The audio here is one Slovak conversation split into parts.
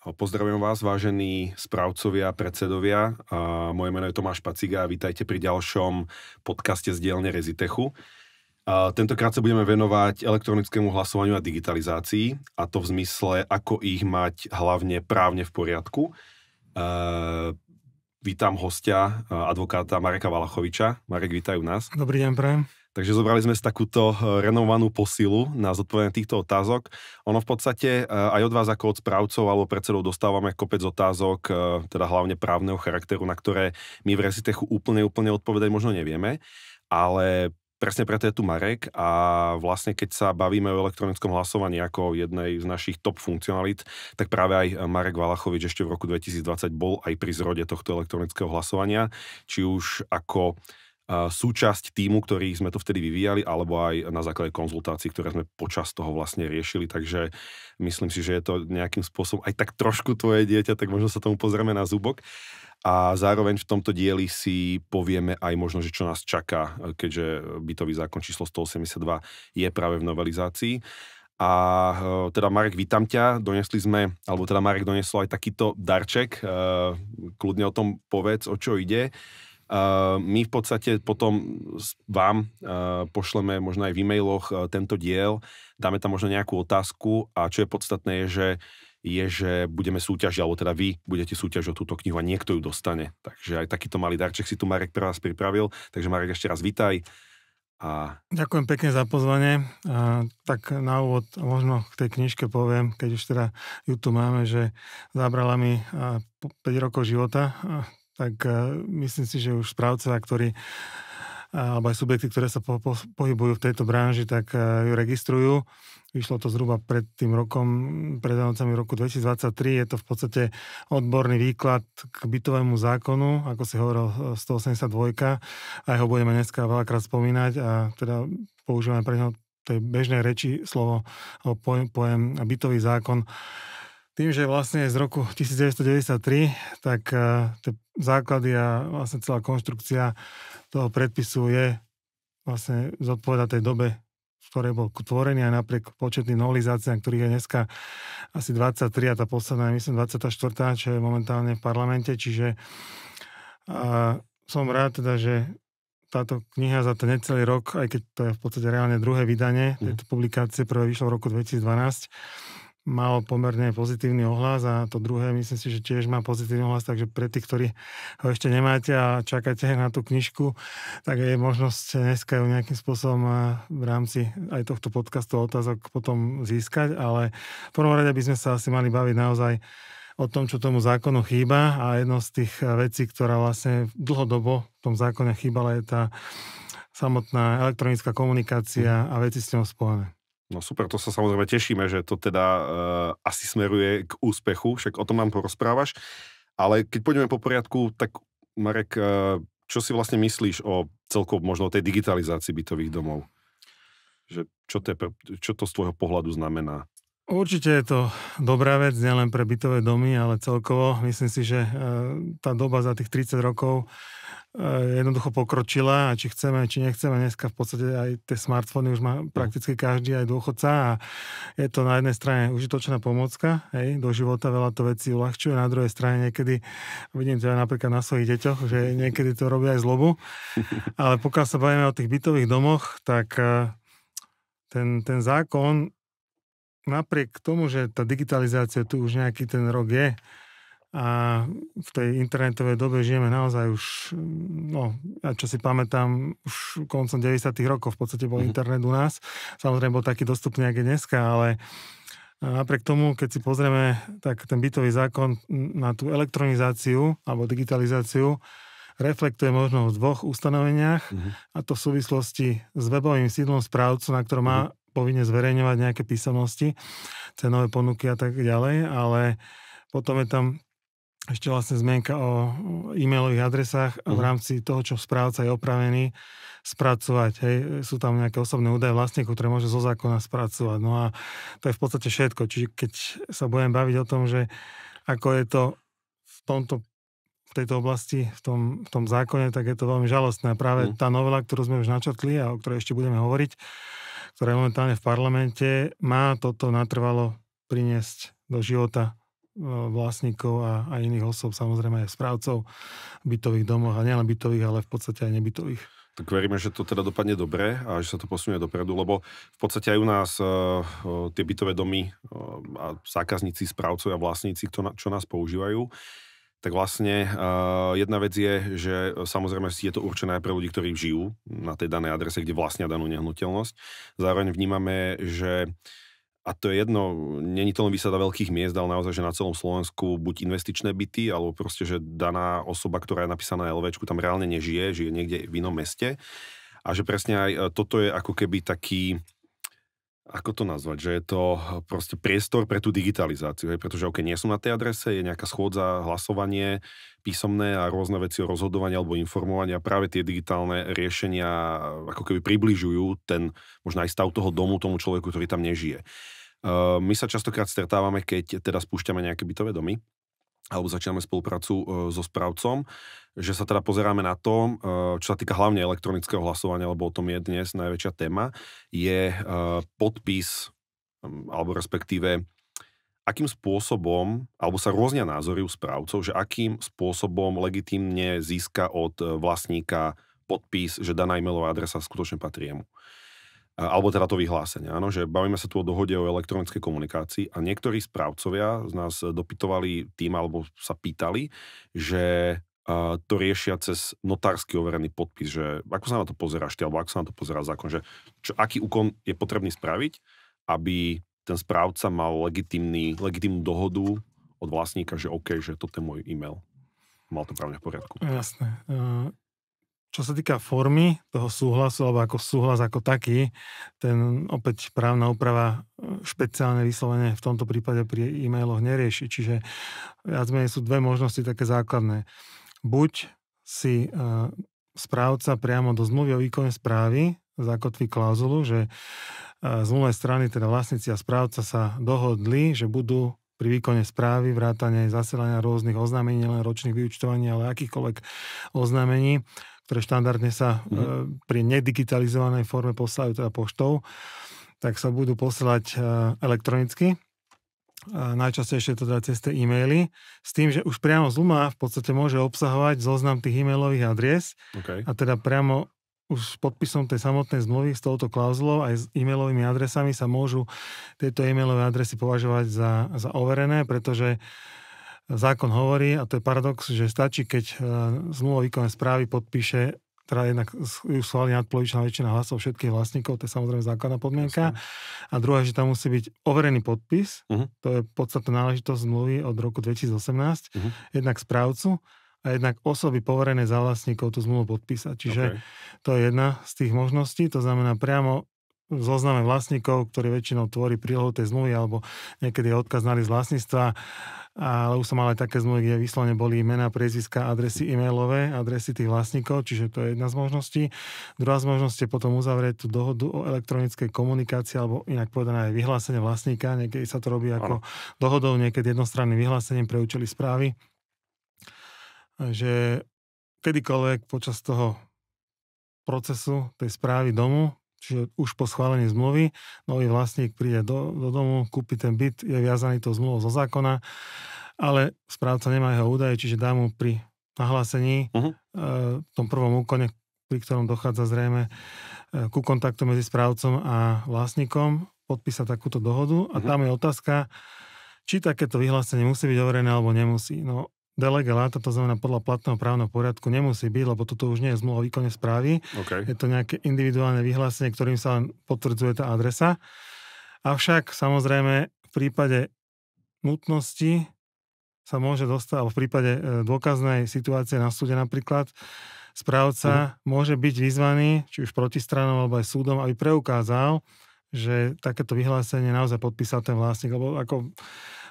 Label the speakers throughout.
Speaker 1: Pozdravujem vás, vážení správcovia, predsedovia. Moje meno je Tomáš Paciga a vítajte pri ďalšom podcaste z dielne Rezitechu. Tentokrát sa budeme venovať elektronickému hlasovaniu a digitalizácii, a to v zmysle, ako ich mať hlavne právne v poriadku. Vítam hostia, advokáta Mareka Valachoviča. Marek, vítaj u nás.
Speaker 2: Dobrý deň, prajem.
Speaker 1: Takže zobrali sme si takúto renovovanú posilu na zodpovedanie týchto otázok. Ono v podstate aj od vás ako od správcov alebo predsedov dostávame kopec otázok, teda hlavne právneho charakteru, na ktoré my v Rezitechu úplne odpovedať možno nevieme, ale presne preto je tu Marek a vlastne keď sa bavíme o elektronickom hlasovaní ako jednej z našich top funkcionalít, tak práve aj Marek Valachovič ešte v roku 2020 bol aj pri zrode tohto elektronického hlasovania, či už ako súčasť tímu, ktorý sme to vtedy vyvíjali, alebo aj na základe konzultácií, ktoré sme počas toho vlastne riešili, takže myslím si, že je to nejakým spôsobom aj tak trošku tvoje dieťa, tak možno sa tomu pozrieme na zúbok. A zároveň v tomto dieli si povieme aj možno, že čo nás čaká, keďže bytový zákon číslo 182 je práve v novelizácii. A teda Marek, vítam ťa, Marek doniesol aj takýto darček, kľudne o tom povedz, o čo ide. My v podstate potom vám pošleme možno aj v e-mailoch tento diel, dáme tam možno nejakú otázku a čo je podstatné je, že budeme súťažiť, alebo teda vy budete súťažiť o túto knihu a niekto ju dostane. Takže aj takýto malý darček si tu Marek pre vás pripravil. Takže Marek, ešte raz vítaj.
Speaker 2: Ďakujem pekne za pozvanie. Tak na úvod možno k tej knižke poviem, keď už teda ju tu máme, že zabrala mi 5 rokov života, tak myslím si, že už správcovia, alebo aj subjekty, ktoré sa pohybujú v tejto branži, tak ju registrujú. Vyšlo to zhruba pred tým rokom, pred Vianocami roku 2023. Je to v podstate odborný výklad k bytovému zákonu, ako si hovoril 182. Aj ho budeme dneska veľakrát spomínať a teda používame pre neho tej bežnej reči slovo, pojem bytový zákon. Tým, že vlastne je z roku 1993, tak tie základy a vlastne celá konštrukcia toho predpisu je vlastne zodpovedať tej dobe, v ktorej bol tvorený, aj napriek početným novelizáciám, ktorých je dneska asi 23 a tá posledná je myslím 24, čo je momentálne v parlamente, čiže som rád teda, že táto kniha za ten necelý rok, aj keď to je v podstate reálne druhé vydanie tejto publikácie, prvé vyšlo v roku 2012, malo pomerne pozitívny ohlas a to druhé myslím si, že tiež má pozitívny ohlas, takže pre tých, ktorí ho ešte nemáte a čakáte na tú knižku, tak je možnosť dneska ju nejakým spôsobom v rámci aj tohto podcastu otázok potom získať, ale v prvom rade by sme sa asi mali baviť naozaj o tom, čo tomu zákonu chýba a jedno z tých vecí, ktorá vlastne dlhodobo v tom zákone chýbala, je tá samotná elektronická komunikácia a veci s ňou spojené.
Speaker 1: No super, to sa samozrejme tešíme, že to teda asi smeruje k úspechu, však o tom nám porozprávaš. Ale keď pôjdeme po poriadku, tak Marek, čo si vlastne myslíš o celkovo možno tej digitalizácii bytových domov? Že čo to z tvojho pohľadu znamená?
Speaker 2: Určite je to dobrá vec, nielen pre bytové domy, ale celkovo. Myslím si, že tá doba za tých 30 rokov jednoducho pokročila a či chceme, či nechceme, dneska v podstate aj tie smartfóny už má prakticky každý, aj dôchodca a je to na jednej strane užitočná pomôcka, do života veľa to vecí uľahčuje, na druhej strane niekedy, vidím to aj napríklad na svojich deťoch, že niekedy to robí aj zlobu, ale pokiaľ sa bavíme o tých bytových domoch, tak ten zákon napriek tomu, že tá digitalizácia tu už nejaký ten rok je, a v tej internetovej dobe žijeme naozaj už, ja čo si pamätám, už koncom 90. rokov v podstate bol internet u nás. Samozrejme bol taký dostupný, ako je dneska, ale napriek tomu, keď si pozrieme, tak ten bytový zákon na tú elektronizáciu alebo digitalizáciu reflektuje možno v dvoch ustanoveniach, a to v súvislosti s webovým sídlom správcu, na ktorom má povinne zverejňovať nejaké písomnosti, cenové ponuky a tak ďalej, ale potom je tam ešte vlastne zmienka o e-mailových adresách a v rámci toho, čo správca je opravený spracovať. Hej. Sú tam nejaké osobné údaje vlastníkov, ktoré môže zo zákona spracovať. No a to je v podstate všetko. Čiže keď sa budem baviť o tom, že ako je to v tejto oblasti, v tom zákone, tak je to veľmi žalostné. Práve tá novela, ktorú sme už načrtli a o ktorej ešte budeme hovoriť, ktorá je momentálne v parlamente, má toto natrvalo priniesť do života vlastníkov a iných osôb, samozrejme aj správcov v bytových domoch, a nielen bytových, ale v podstate aj nebytových.
Speaker 1: Tak veríme, že to teda dopadne dobre a že sa to posunie dopredu, lebo v podstate aj u nás tie bytové domy a zákazníci, správcovia, vlastníci, čo nás používajú, tak vlastne jedna vec je, že samozrejme je to určené aj pre ľudí, ktorí žijú na tej danej adrese, kde vlastnia danú nehnuteľnosť. Zároveň vnímame, že a to je jedno, není to len výsada veľkých miest, ale naozaj, že na celom Slovensku buď investičné byty, alebo proste, že daná osoba, ktorá je napísaná na LVčku, tam reálne nežije, žije niekde v inom meste. A že presne aj toto je ako keby taký, ako to nazvať, že je to proste priestor pre tú digitalizáciu, hej? Pretože ok, nie som na tej adrese, je nejaká schôdza, hlasovanie, písomné a rôzne veci o rozhodovaní alebo informovaní a práve tie digitálne riešenia ako keby približujú ten možno aj stav toho domu tomu človeku, ktorý tam nežije. My sa častokrát stretávame, keď teda spúšťame nejaké bytové domy alebo začíname spoluprácu so správcom, že sa teda pozeráme na to, čo sa týka hlavne elektronického hlasovania, lebo o tom je dnes najväčšia téma, je podpis, alebo respektíve akým spôsobom, alebo sa rôznia názory u správcov, že akým spôsobom legitímne získa od vlastníka podpis, že daná e-mailová adresa skutočne patrí jemu. Alebo teda to vyhlásenie, áno, že bavíme sa tu o dohode o elektronickej komunikácii a niektorí správcovia z nás dopytovali tým, alebo sa pýtali, že to riešia cez notársky overený podpis, že ako sa na to pozeráš ty, alebo ako sa na to pozerá zákon, že aký úkon je potrebný spraviť, aby ten správca mal legitímnu dohodu od vlastníka, že OK, že toto je môj e-mail. Mal to právne v poriadku.
Speaker 2: Jasné. Čo sa týka formy toho súhlasu, alebo ako súhlas ako taký, ten opäť právna úprava špeciálne vyslovene v tomto prípade pri e-mailoch nerieši. Čiže viac menej sú dve možnosti také základné. Buď si správca priamo do zmluvy o výkone správy zakotví klauzulu, že zmluvné strany, teda vlastníci a správca sa dohodli, že budú pri výkone správy, vrátane zasielania rôznych oznámení, len ročných vyúčtovaní, ale akýchkoľvek oznámení, ktoré štandardne sa pri nedigitalizovanej forme posielajú teda poštou, tak sa budú posielať elektronicky. Najčastejšie to teda cez tie e-maily, s tým, že už priamo zmluva v podstate môže obsahovať zoznam tých e-mailových adries a teda priamo už s podpisom tej samotnej zmluvy s touto klauzulou aj s e-mailovými adresami sa môžu tieto e-mailové adresy považovať za overené, pretože zákon hovorí, a to je paradox, že stačí, keď zmluva výkonnej správy podpíše, teda jednak ju schváli nadpolovičná väčšina hlasov všetkých vlastníkov, to je samozrejme základná podmienka. A druhá, že tam musí byť overený podpis, to je podstatná náležitosť zmluvy od roku 2018, jednak správcu a jednak osoby poverené za vlastníkov tú zmluvu podpísať. Čiže to je jedna z tých možností, to znamená priamo v zozname vlastníkov, ktorý väčšinou tvorí prílohu tej zmluvy, alebo niekedy je odkaz na list vlastníctva, ale už som mal aj také zmluvy, kde vyslovene boli mená, priezviská, adresy e-mailové, adresy tých vlastníkov, čiže to je jedna z možností. Druhá z možností je potom uzavrieť tú dohodu o elektronickej komunikácii, alebo inak povedané aj vyhlásenie vlastníka, niekedy sa to robí ako dohodou, niekedy jednostranným vyhlásením pre účely správy, že kedykoľvek počas toho procesu tej správy domu, čiže už po schválení zmluvy, nový vlastník príde do domu, kúpi ten byt, je viazaný tou zmluvou zo zákona, ale správca nemá jeho údaje, čiže dá mu pri nahlásení v tom prvom úkone, pri ktorom dochádza zrejme ku kontaktu medzi správcom a vlastníkom, podpísať takúto dohodu a tam je otázka, či takéto vyhlásenie musí byť overené alebo nemusí. No, de lege lata, to znamená podľa platného právneho poriadku, nemusí byť, lebo toto už nie je zmluva o výkone správy. Je to nejaké individuálne vyhlásenie, ktorým sa len potvrdzuje tá adresa. Avšak samozrejme v prípade nutnosti sa môže dostať, alebo v prípade dôkaznej situácie na súde napríklad, správca môže byť vyzvaný, či už protistranou alebo aj súdom, aby preukázal, že takéto vyhlásenie naozaj podpísal ten vlastník, lebo ako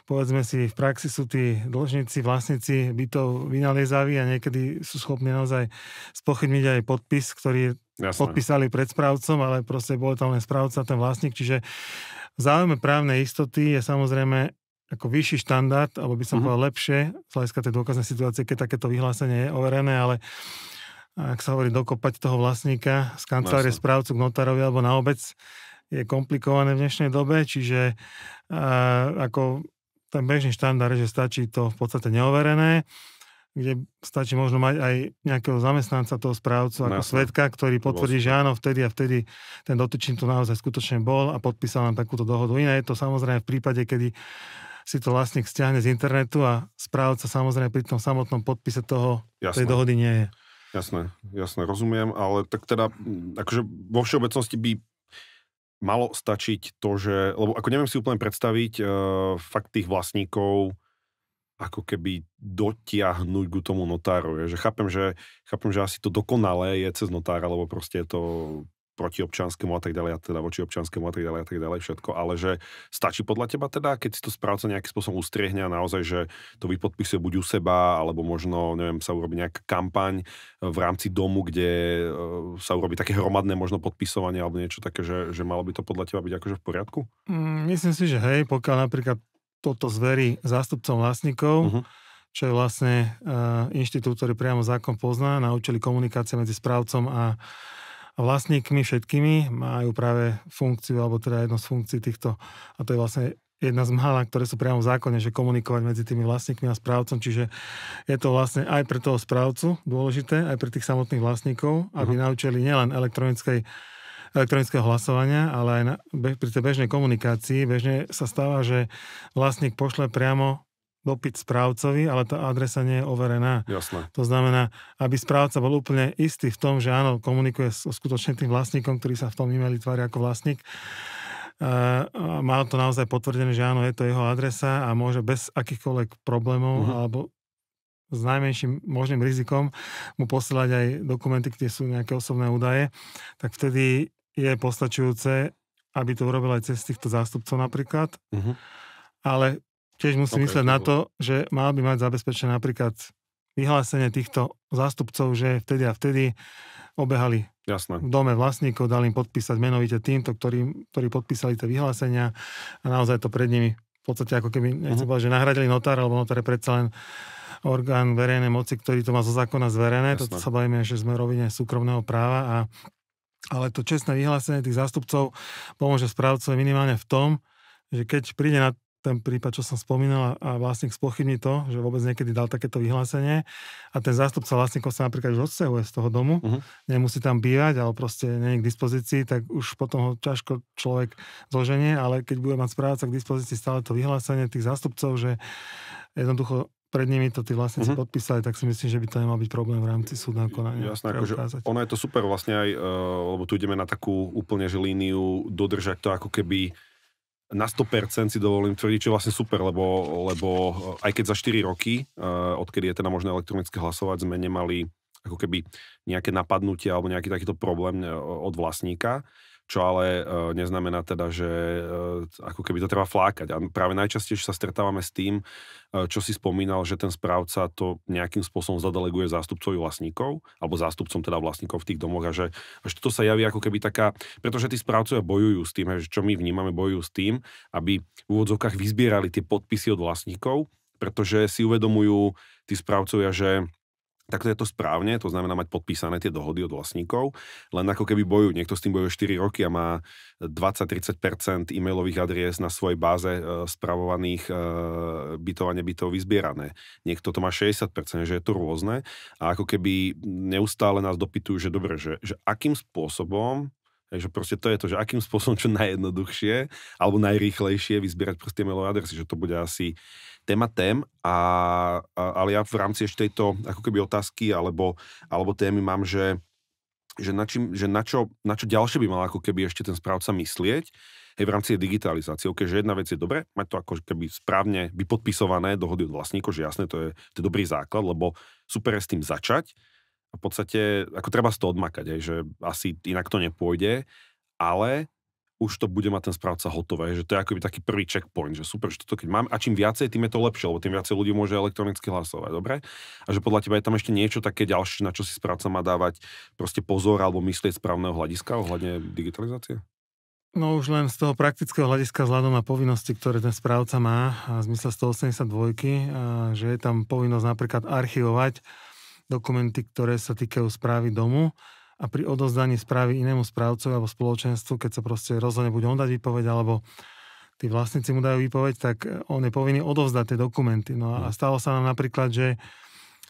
Speaker 2: povedzme si, v praxi sú tí dlžníci, vlastníci bytov vynaliezaví a niekedy sú schopní naozaj spochybniť aj podpis, ktorý podpísali pred správcom, ale proste bol tam len správca, ten vlastník. Čiže v záujme právnej istoty je samozrejme ako vyšší štandard, alebo by som povedal lepšie, z hľadiska tej dôkaznej situácie, keď takéto vyhlásenie je overené, ale ak sa hovorí dokopať toho vlastníka z kancelárie správcu k notárovi alebo na obec, je komplikované v dnešnej dobe, čiže ako ten bežný štandard, že stačí to v podstate neoverené, kde stačí možno mať aj nejakého zamestnanca toho správcu ako svedka, ktorý potvrdí, že áno, vtedy a vtedy ten dotyčný tu naozaj skutočne bol a podpísal nám takúto dohodu. Iné je to samozrejme v prípade, kedy si to vlastník stiahne z internetu a správca samozrejme pri tom samotnom podpise tej dohody nie je.
Speaker 1: Jasné, rozumiem, ale tak teda, akože vo všeobecnosti by malo stačiť to, že, lebo ako neviem si úplne predstaviť fakt tých vlastníkov ako keby dotiahnuť k tomu notáru. Je. Že chápem, že asi to dokonalé je cez notára, lebo proste je to proti občianskému a tak ďalej, a teda voči občianskému a tak ďalej všetko, ale že stačí podľa teba teda, keď si to správca nejakým spôsobom ustriehne a naozaj, že to vypodpisuje buď u seba, alebo možno, neviem, sa urobí nejaká kampaň v rámci domu, kde sa urobí také hromadné možno podpisovanie alebo niečo také, že malo by to podľa teba byť akože v poriadku?
Speaker 2: Myslím si, že hej, pokiaľ napríklad toto zverí zástupcom vlastníkov, čo je vlastne inštitút, ktorý priamo zákon pozná, naučili komunikácie medzi správcom a vlastníkmi všetkými, majú práve funkciu, alebo teda jedno z funkcií týchto, a to je vlastne jedna z mála, ktoré sú priamo v zákone, že komunikovať medzi tými vlastníkmi a správcom, čiže je to vlastne aj pre toho správcu dôležité, aj pre tých samotných vlastníkov, aby naučili nielen elektronického hlasovania, ale aj pri tej bežnej komunikácii. Bežne sa stáva, že vlastník pošle priamo dopyt správcovi, ale tá adresa nie je overená.
Speaker 1: Jasné.
Speaker 2: To znamená, aby správca bol úplne istý v tom, že áno, komunikuje so skutočným tým vlastníkom, ktorý sa v tom e-maili tvári ako vlastník. Má to naozaj potvrdené, že áno, je to jeho adresa a môže bez akýchkoľvek problémov alebo s najmenším možným rizikom mu posielať aj dokumenty, kde sú nejaké osobné údaje, tak vtedy je postačujúce, aby to urobil aj cez týchto zástupcov napríklad. Ale tiež musí myslieť na to, že mal by mať zabezpečené napríklad vyhlásenie týchto zástupcov, že vtedy a vtedy obehali v dome vlastníkov, dali im podpísať menovite týmto, ktorí podpísali tie vyhlásenia a naozaj to pred nimi v podstate ako keby, nechcem povedať, že nahradili notár, alebo notár je predsa len orgán verejnej moci, ktorý to má zo zákona zverené. Toto sa bavíme, že sme v rovine súkromného práva, ale to čestné vyhlásenie tých zástupcov pomôže správcovi minimálne v tom, že keď príde na ten prípad, čo som spomínal a vlastník spochybní to, že vôbec niekedy dal takéto vyhlásenie a ten zástupca vlastníkov sa napríklad už odsťahuje z toho domu, nemusí tam bývať, ale proste nie je k dispozícii, tak už potom ho ťažko človek zloženie, ale keď bude mať správca k dispozícii stále to vyhlásenie tých zástupcov, že jednoducho pred nimi to tí vlastníci podpísali, tak si myslím, že by to nemal byť problém v rámci súdneho konania.
Speaker 1: Jasné, akože ono je to super vlastne aj, lebo tu ideme na takú úplne že líniu dodržať to ako keby na 100% si dovolím tvrdiť, čo je vlastne super, lebo aj keď za 4 roky, odkedy je teda možné elektronicky hlasovať, sme nemali ako keby nejaké napadnutie alebo nejaký takýto problém od vlastníka, čo ale neznamená teda, že ako keby to treba flákať. A práve najčastejšie sa stretávame s tým, čo si spomínal, že ten správca to nejakým spôsobom zadeleguje zástupcovi vlastníkov, alebo zástupcom teda vlastníkov v tých domoch a že toto sa javí ako keby taká, pretože tí správcovia bojujú s tým, že čo my vnímame, bojujú s tým, aby v úvodzovkách vyzbierali tie podpisy od vlastníkov, pretože si uvedomujú tí správcovia, že takto je to správne, to znamená mať podpísané tie dohody od vlastníkov, len ako keby bojujú. Niekto s tým bojuje 4 roky a má 20-30% e-mailových adries na svojej báze spravovaných bytov a nebytov vyzbierané. Niekto to má 60%, že je to rôzne a ako keby neustále nás dopytujú, že dobre, že akým spôsobom, že proste to je to, že akým spôsobom čo najjednoduchšie alebo najrýchlejšie vyzbierať proste e-mailové adresy, že to bude asi téma tém, ale ja v rámci ešte tejto ako keby otázky alebo témy mám, že na čo ďalšie by mal ako keby ešte ten správca myslieť, v rámci digitalizácie. Že jedna vec je dobre, mať to ako keby správne vypodpisované dohody od vlastníkov, že jasné, to je dobrý základ, lebo super je s tým začať a v podstate ako treba z toho odmakať, že asi inak to nepôjde, ale už to bude mať ten správca hotové, že to je akoby taký prvý checkpoint, že super, že toto keď mám, a čím viacej, tým je to lepšie, lebo tým viacej ľudí môže elektronicky hlasovať, dobre? A že podľa teba je tam ešte niečo také ďalšie, na čo si správca má dávať proste pozor alebo myslieť správneho hľadiska ohľadne digitalizácie?
Speaker 2: No už len z toho praktického hľadiska vzhľadom na povinnosti, ktoré ten správca má, a v zmysle 182, že je tam povinnosť napríklad archivovať dokumenty, ktoré sa týkajú správy domu, a pri odovzdaní správy inému správcovi alebo spoločenstvu, keď sa proste rozhodne buď on dať výpoveď, alebo tí vlastníci mu dajú výpoveď, tak on je povinný odovzdať tie dokumenty. No a stalo sa nám napríklad, že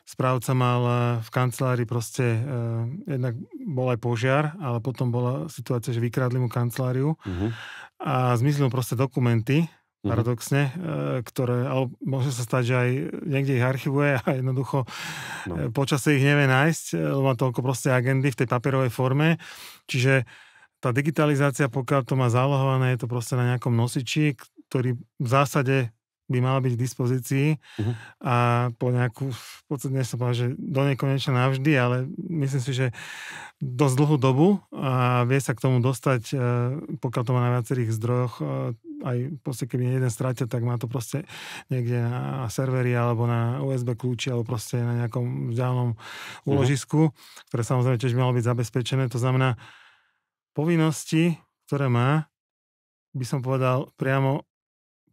Speaker 2: správca mal v kancelárii proste, jednak bol aj požiar, ale potom bola situácia, že vykradli mu kanceláriu a zmizli mu proste dokumenty, paradoxne, ktoré, ale môže sa stať, že aj niekde ich archivuje a jednoducho počasie ich nevie nájsť, lebo má toľko proste agendy v tej papierovej forme. Čiže tá digitalizácia, pokiaľ to má zálohované, je to proste na nejakom nosiči, ktorý v zásade by mal byť k dispozícii a po nejakú, v podstate nech sa povedať, že do nekonečna navždy, ale myslím si, že dosť dlhú dobu a vie sa k tomu dostať, pokiaľ to má na viacerých zdrojoch, aj proste keby jeden stratil, tak má to proste niekde na serveri alebo na USB kľúči alebo proste na nejakom vzdialenom úložisku, ktoré samozrejme tiež malo byť zabezpečené. To znamená, povinnosti, ktoré má, by som povedal, priamo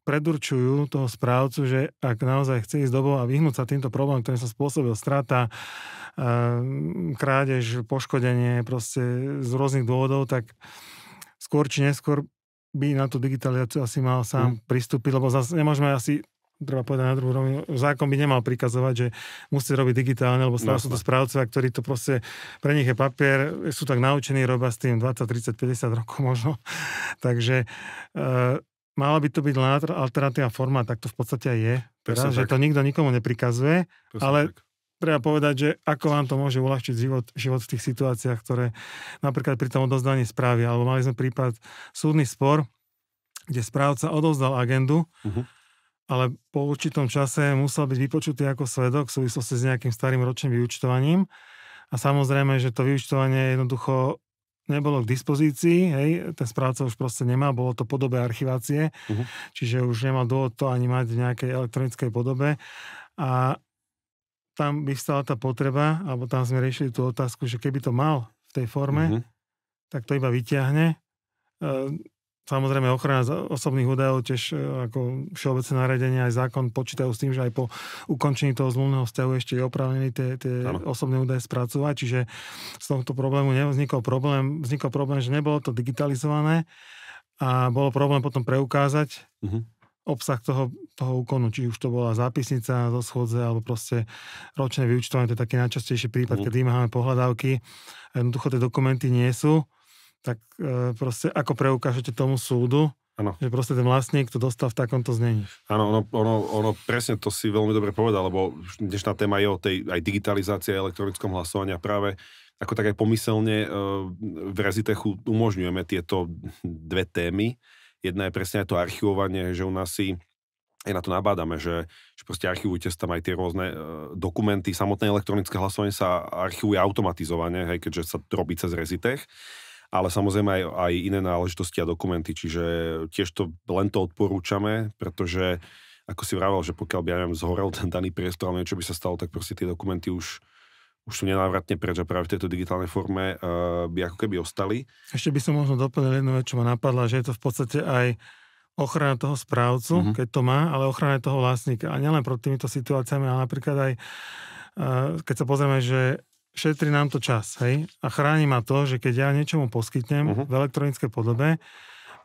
Speaker 2: predurčujú toho správcu, že ak naozaj chce ísť dobou a vyhnúť sa týmto problémom, ktorým sa spôsobil strata, krádež, poškodenie proste z rôznych dôvodov, tak skôr či neskôr by na tú digitalizáciu asi mal sám pristúpiť, lebo zase nemôžeme asi, treba povedať na druhú rovinu, zákon by nemal prikazovať, že musí robiť digitálne, lebo stále sú to správcovia, ktorí to proste, pre nich je papier, sú tak naučení, robia s tým 20, 30, 50 rokov možno. Takže mala by to byť alternatívna forma, tak to v podstate aj je. Teraz, že to nikto nikomu neprikazuje, ale treba povedať, že ako vám to môže uľahčiť život v tých situáciách, ktoré napríklad pri tom odovzdaní správy, alebo mali sme prípad súdny spor, kde správca odovzdal agendu, ale po určitom čase musel byť vypočutý ako svedok v súvislosti s nejakým starým ročným vyúčtovaním. A samozrejme, že to vyúčtovanie jednoducho nebolo k dispozícii, hej, ten správca už proste nemal, bolo to v podobe archivácie, čiže už nemal dôvod to ani mať v nejakej elektronickej podobe. A tam by vstala tá potreba, alebo tam sme riešili tú otázku, že keby to mal v tej forme, tak to iba vyťahne. Samozrejme, ochrana osobných údajov tiež ako všeobecné nariadenie aj zákon počítajú s tým, že aj po ukončení toho zmluvného vzťahu ešte je oprávnený tie osobné údaje spracovať, čiže z tohto problému nevznikol problém. Vznikol problém, že nebolo to digitalizované a bolo problém potom preukázať obsah toho úkonu, či už to bola zápisnica zo schôdze alebo proste ročné vyúčtovanie, to je taký najčastejší prípad, keď vymáhame pohľadávky a jednoducho tie dokumenty nie sú, tak proste ako preukážete tomu súdu, že proste ten vlastník to dostal v takomto znení.
Speaker 1: Áno, ono presne to si veľmi dobre povedal, lebo dnešná téma je o tej aj digitalizácii a elektronickom hlasovaní a práve ako tak aj pomyselne v Rezitechu umožňujeme tieto dve témy. Jedna je presne aj to archivovanie, že u nás si aj na to nabádame, že proste archivujte tam aj tie rôzne dokumenty. Samotné elektronické hlasovanie sa archivuje automatizovane, hej, keďže sa to robí cez Rezitech. Ale samozrejme aj iné náležitosti a dokumenty, čiže tiež to len to odporúčame, pretože ako si vravel, že pokiaľ by, ja neviem, zhorel ten daný priestor, ale niečo by sa stalo, tak proste tie dokumenty už sú nenávratne preč a práve v tejto digitálnej forme by ako keby ostali.
Speaker 2: Ešte by som možno doplnil jednu vec, čo ma napadla, že je to v podstate aj ochrana toho správcu, keď to má, ale ochrana toho vlastníka. A nielen proti týmito situáciami, ale napríklad aj, keď sa pozrieme, že šetrí nám to čas, hej? A chráni ma to, že keď ja niečomu poskytnem v elektronickej podobe,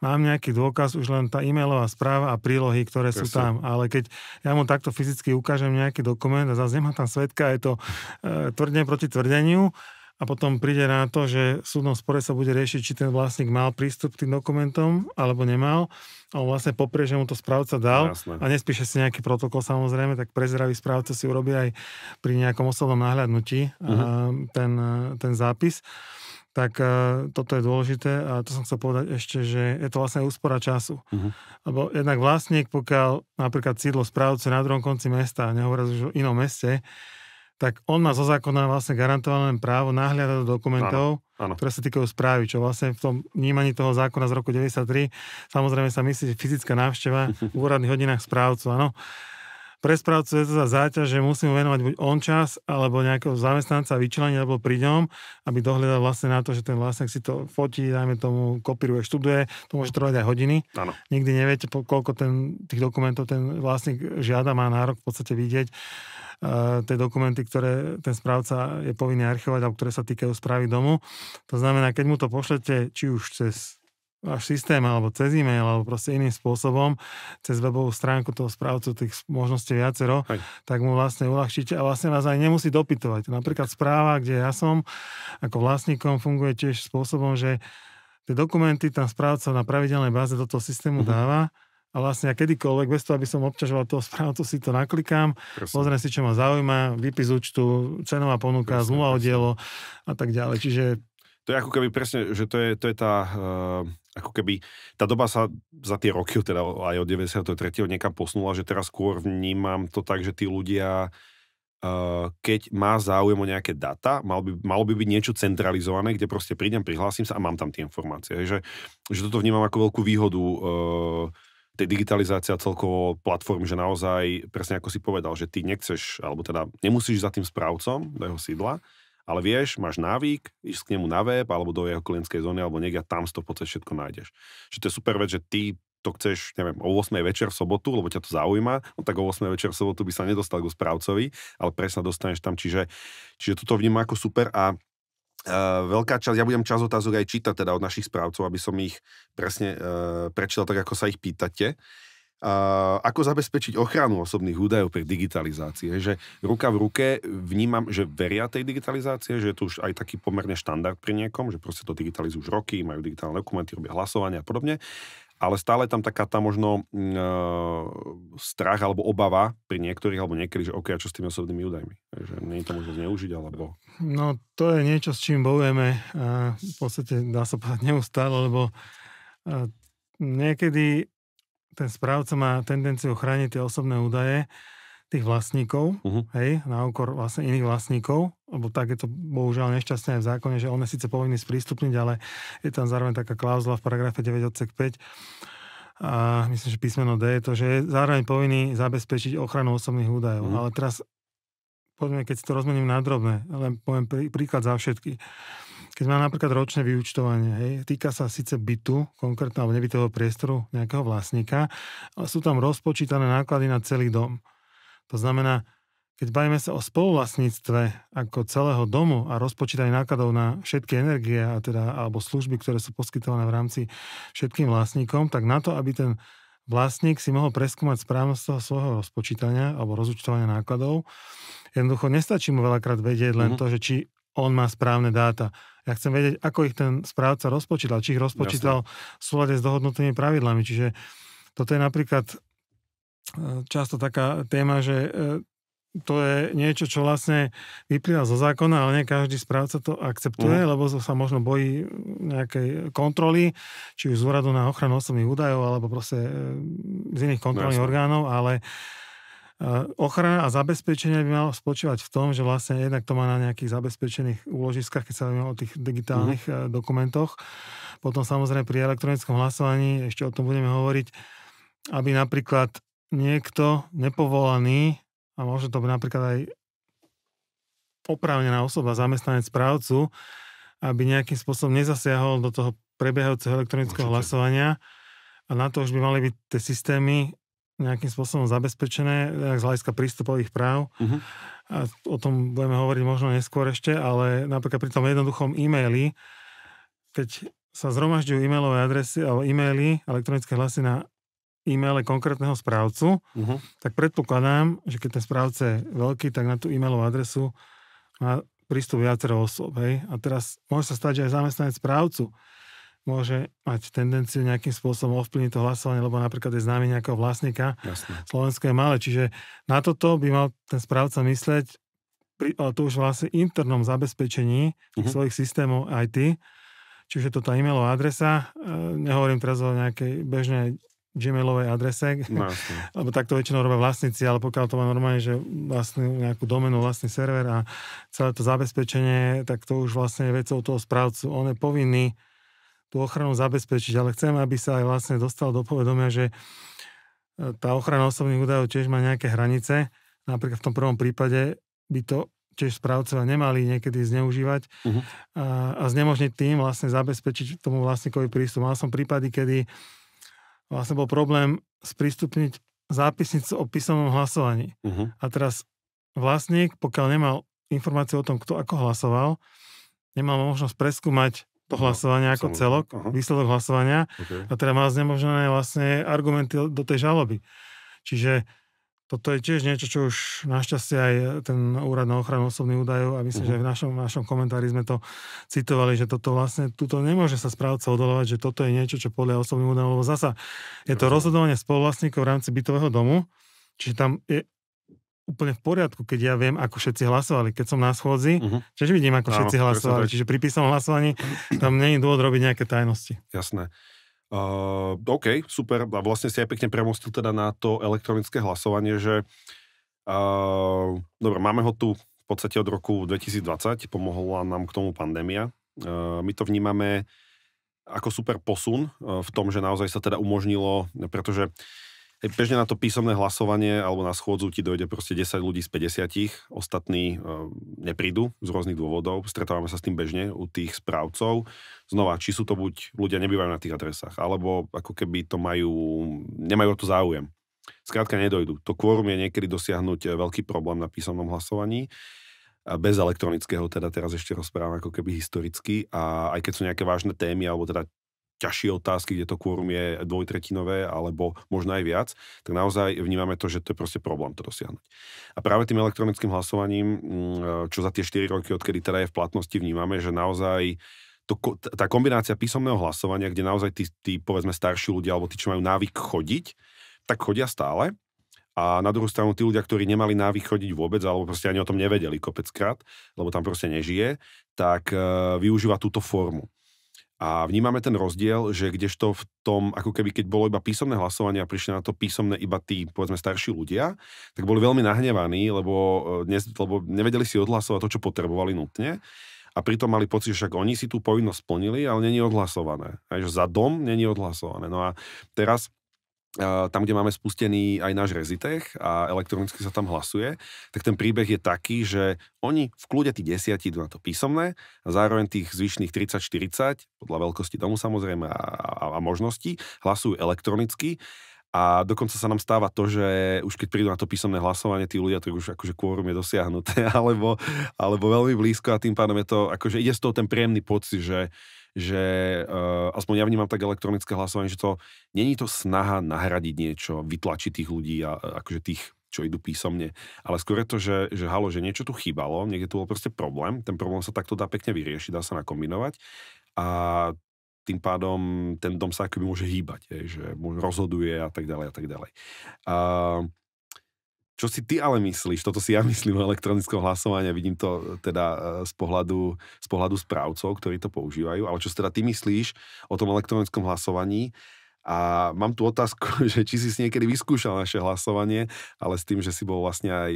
Speaker 2: mám nejaký dôkaz, už len tá e-mailová správa a prílohy, ktoré sú tam. Ale keď ja mu takto fyzicky ukážem nejaký dokument a zase nemá tam svedka, je to tvrdenie proti tvrdeniu a potom príde na to, že v súdnom spore sa bude riešiť, či ten vlastník mal prístup k tým dokumentom, alebo nemal. A on vlastne poprie, že mu to správca dal a nespíše si nejaký protokol samozrejme, tak prezdravý správca si urobí aj pri nejakom osobnom nahľadnutí ten zápis. Tak toto je dôležité a to som chcel povedať ešte, že je to vlastne úspora času. Lebo jednak vlastník, pokiaľ napríklad sídlo správce na druhom konci mesta, nehovoria už o inom meste, tak on má zo zákona vlastne garantované právo nahliadať do dokumentov, ktoré sa týkajú správy, čo vlastne v tom vnímaní toho zákona z roku 93 samozrejme sa myslí fyzická návšteva v úradných hodinách správcu, áno. Pre správcu je to za záťaž, že musí mu venovať buď on čas, alebo nejakého zamestnanca vyčleniť, alebo pri ňom, aby dohľadal vlastne na to, že ten vlastník si to fotí, dajme tomu, kopíruje, študuje, to môže trvať aj hodiny. Áno. Nikdy neviete, koľko tých dokumentov ten vlastník žiada, má nárok v podstate vidieť tie dokumenty, ktoré ten správca je povinný archivovať, alebo ktoré sa týkajú správy domu. To znamená, keď mu to pošlete, či už cez váš systém, alebo cez e-mail, alebo proste iným spôsobom, cez webovú stránku toho správcu, tých možností viacero, tak mu vlastne uľahčíte a vlastne vás aj nemusí dopytovať. Napríklad správa, kde ja som ako vlastníkom, funguje tiež spôsobom, že tie dokumenty tam správca na pravidelnej báze do toho systému dáva a vlastne ja kedykoľvek, bez toho, aby som obťažoval toho správcu, si to naklikám, pozriem si, čo ma zaujíma, výpis účtu, cenová ponuka, zmluva o dielo a tak ďalej. Čiže
Speaker 1: to je ako keby presne, že to je tá, ako keby tá doba sa za tie roky, teda aj od 93. niekam posunula, že teraz skôr vnímam to tak, že tí ľudia, keď má záujem o nejaké data, malo by byť niečo centralizované, kde proste prídem, prihlásim sa a mám tam tie informácie. Že toto vnímam ako veľkú výhodu tej digitalizácie a celkovo platformy, že naozaj, presne ako si povedal, že ty nechceš, alebo teda nemusíš za tým správcom do jeho sídla, ale vieš, máš návyk, ísť k nemu na web, alebo do jeho klientskej zóny, alebo niekde a tam to v podstate všetko nájdeš. Čiže to je super vec, že ty to chceš, neviem, o 8 večer v sobotu, lebo ťa to zaujíma, no tak o 8 večer v sobotu by sa nedostal k správcovi, ale presne dostaneš tam, čiže toto vnímam ako super a veľká časť, ja budem čas otázok aj čítať teda od našich správcov, aby som ich presne prečítal tak, ako sa ich pýtate. Ako zabezpečiť ochranu osobných údajov pri digitalizácii. Že ruka v ruke vnímam, že veria tej digitalizácie, že je to už aj taký pomerne štandard pri niekom, že proste to digitalizujú už roky, majú digitálne dokumenty, robia hlasovania a podobne, ale stále tam taká tá možno strach alebo obava pri niektorých alebo niekedy, že OK, a čo s tými osobnými údajmi? Že nie je to možno zneužiť, alebo...
Speaker 2: No, to je niečo, s čím bojujeme v podstate, dá sa povedať, neustále, lebo niekedy ten správca má tendenciu chrániť tie osobné údaje tých vlastníkov, hej, na úkor vlastne iných vlastníkov, lebo tak je to bohužiaľ nešťastné aj v zákone, že on je síce povinný sprístupniť, ale je tam zároveň taká klauzula v paragrafe 9 odsek 5 a myslím, že písmeno D je to, že je zároveň povinný zabezpečiť ochranu osobných údajov. Ale teraz poďme, keď si to rozmením na drobné, len poviem príklad za všetky. Keď má napríklad ročné vyúčtovanie, hej, týka sa síce bytu, konkrétne alebo nebytového priestoru nejakého vlastníka, ale sú tam rozpočítané náklady na celý dom. To znamená, keď bavíme sa o spoluvlastníctve ako celého domu a rozpočítanie nákladov na všetky energie a teda, alebo služby, ktoré sú poskytované v rámci všetkým vlastníkom, tak na to, aby ten vlastník si mohol preskúmať správnosť toho svojho rozpočítania alebo rozúčtovania nákladov, jednoducho nestačí mu veľakrát vedieť len to, že či on má správne dáta. Ja chcem vedieť, ako ich ten správca rozpočítal, či ich rozpočítal v súlade s dohodnutými pravidlami. Čiže toto je napríklad často taká téma, že to je niečo, čo vlastne vyplýva zo zákona, ale nie každý správca to akceptuje, lebo sa možno bojí nejakej kontroly, či už z úradu na ochranu osobných údajov, alebo proste z iných kontrolných orgánov, ale ochrana a zabezpečenie by malo spočívať v tom, že vlastne jednak to má na nejakých zabezpečených úložiskách, keď sa bavíme o tých digitálnych dokumentoch. Potom samozrejme pri elektronickom hlasovaní, ešte o tom budeme hovoriť, aby napríklad niekto nepovolaný, a môže to byť napríklad aj oprávnená osoba, zamestnanec správcu, aby nejakým spôsobom nezasiahol do toho prebiehajúceho elektronického hlasovania a na to už by mali byť tie systémy nejakým spôsobom zabezpečené z hľadiska prístupových práv. A o tom budeme hovoriť možno neskôr ešte, ale napríklad pri tom jednoduchom e-maili, keď sa zhromažďujú e-mailové adresy alebo e-maily, elektronické hlasy na e-maile konkrétneho správcu, tak predpokladám, že keď ten správca je veľký, tak na tú e-mailovú adresu má prístup viacero osôb. Hej? A teraz môže sa stať, že aj zamestnanec správcu môže mať tendenciu nejakým spôsobom ovplyvniť to hlasovanie, lebo napríklad je známy nejakého vlastníka.
Speaker 1: Jasne.
Speaker 2: Slovensko je malé, čiže na toto by mal ten správca myslieť, ale to už vlastne internom zabezpečení tých svojich systémov IT, čiže to tá e-mailová adresa, nehovorím teraz o nejakej bežnej gmailovej adrese, lebo takto väčšinou robia vlastníci, ale pokiaľ to má normálne, že vlastnú nejakú domenu, vlastný server a celé to zabezpečenie, tak to už vlastne je vecou toho správcu. On je povinný tú ochranu zabezpečiť, ale chcem, aby sa aj vlastne dostal do povedomia, že tá ochrana osobných údajov tiež má nejaké hranice. Napríklad v tom prvom prípade by to tiež správcovia nemali niekedy zneužívať a znemožniť tým vlastne zabezpečiť tomu vlastníkovi prístup. Mal som prípady, kedy vlastne bol problém sprístupniť zápisnicu o písomnom hlasovaní. A teraz vlastník, pokiaľ nemal informáciu o tom, kto ako hlasoval, nemal možnosť preskúmať to hlasovanie ako celok, výsledok hlasovania a teda má znemožnené vlastne argumenty do tej žaloby. Čiže toto je tiež niečo, čo už našťastie aj ten úrad na ochranu osobných údajov a myslím, že aj v našom komentári sme to citovali, že toto vlastne, tuto nemôže sa správca odoľovať, že toto je niečo, čo podľa osobných údajov, lebo zasa je to rozhodovanie spoluvlastníkov v rámci bytového domu, čiže tam je úplne v poriadku, keď ja viem, ako všetci hlasovali. Keď som na schôdzi, tiež vidím, ako všetci hlasovali. Čiže pri písomnom hlasovaní tam nie je dôvod robiť nejaké tajnosti.
Speaker 1: Jasné. OK, super. A vlastne si aj pekne premostil teda na to elektronické hlasovanie, že dobre, máme ho tu v podstate od roku 2020, pomohla nám k tomu pandémia. My to vnímame ako super posun v tom, že naozaj sa teda umožnilo, pretože bežne na to písomné hlasovanie alebo na schôdzu ti dojde proste 10 ľudí z 50, ostatní neprídu z rôznych dôvodov. Stretávame sa s tým bežne u tých správcov. Znova, či sú to buď ľudia nebývajú na tých adresách, alebo ako keby to nemajú o to záujem. Skrátka nedojdu. To kvórum je niekedy dosiahnuť veľký problém na písomnom hlasovaní. Bez elektronického, teda teraz ešte rozprávam ako keby historicky. A aj keď sú nejaké vážne témy, alebo teda ťažšie otázky, kde to kvórum je dvojtretinové alebo možno aj viac, tak naozaj vnímame to, že to je proste problém to dosiahnuť. A práve tým elektronickým hlasovaním, čo za tie 4 roky, odkedy teda je v platnosti, vnímame, že naozaj tá kombinácia písomného hlasovania, kde naozaj tí povedzme starší ľudia alebo tí, čo majú návyk chodiť, tak chodia stále. A na druhú stranu tí ľudia, ktorí nemali návyk chodiť vôbec, alebo proste ani o tom nevedeli kopeckrát, lebo tam proste nežije, tak využíva túto formu. A vnímame ten rozdiel, že kdežto v tom, ako keby keď bolo iba písomné hlasovanie a prišli na to písomné iba tí, povedzme, starší ľudia, tak boli veľmi nahnevaní, lebo nevedeli si odhlasovať to, čo potrebovali nutne. A pritom mali pocit, že však oni si tú povinnosť splnili, ale není odhlasované. Aj že za dom není odhlasované. No a teraz tam, kde máme spustený aj náš Rezitech a elektronicky sa tam hlasuje, tak ten príbeh je taký, že oni v kľude tí 10 idú na to písomné a zároveň tých zvyšných 30-40, podľa veľkosti domu samozrejme a možností, hlasujú elektronicky. A dokonca sa nám stáva to, že už keď prídu na to písomné hlasovanie, tí ľudia, tak už akože kvórum je dosiahnuté, alebo veľmi blízko a tým pádom je to, akože ide z toho ten príjemný pocit, že aspoň ja vnímam tak elektronické hlasovanie, že to není to snaha nahradiť niečo, vytlačiť tých ľudí a akože tých, čo idú písomne, ale skôr je to, že halo, že niečo tu chýbalo, niekde tu bol proste problém, ten problém sa takto dá pekne vyriešiť, dá sa nakombinovať a tým pádom ten dom sa akoby môže hýbať, že rozhoduje a tak ďalej a tak ďalej. Čo si ty ale myslíš? Toto si ja myslím o elektronickom hlasovaní, vidím to teda z pohľadu správcov, ktorí to používajú, ale čo si teda ty myslíš o tom elektronickom hlasovaní? A mám tu otázku, že či si niekedy vyskúšal naše hlasovanie, ale s tým, že si bol vlastne aj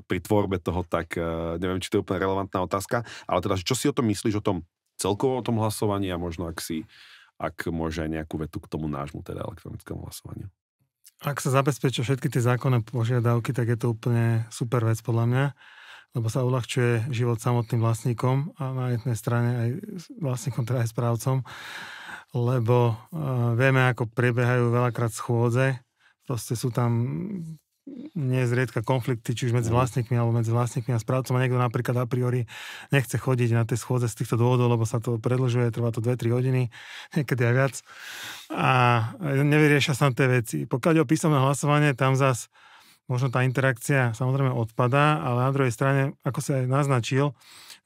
Speaker 1: pri tvorbe toho, tak neviem, či to je úplne relevantná otázka, ale teda, čo si o tom myslíš, o tom celkovo o tom hlasovaní a možno ak môže aj nejakú vetu k tomu nášmu teda elektronickému hlasovaniu.
Speaker 2: Ak sa zabezpečia všetky tie zákonné požiadavky, tak je to úplne super vec podľa mňa, lebo sa uľahčuje život samotným vlastníkom a na jednej strane aj vlastníkom, teda aj správcom, lebo vieme, ako prebiehajú veľakrát schôdze, proste sú tam nezriedka konflikty, či už medzi vlastníkmi alebo medzi vlastníkmi a správcom a niekto napríklad a priori nechce chodiť na tie schôdze z týchto dôvodov, lebo sa to predĺžuje, trvá to 2-3 hodiny, niekedy aj viac a nevyriešia sa tie veci. Pokiaľ je o písomné hlasovanie, tam zas možno tá interakcia samozrejme odpadá, ale na druhej strane, ako sa aj naznačil,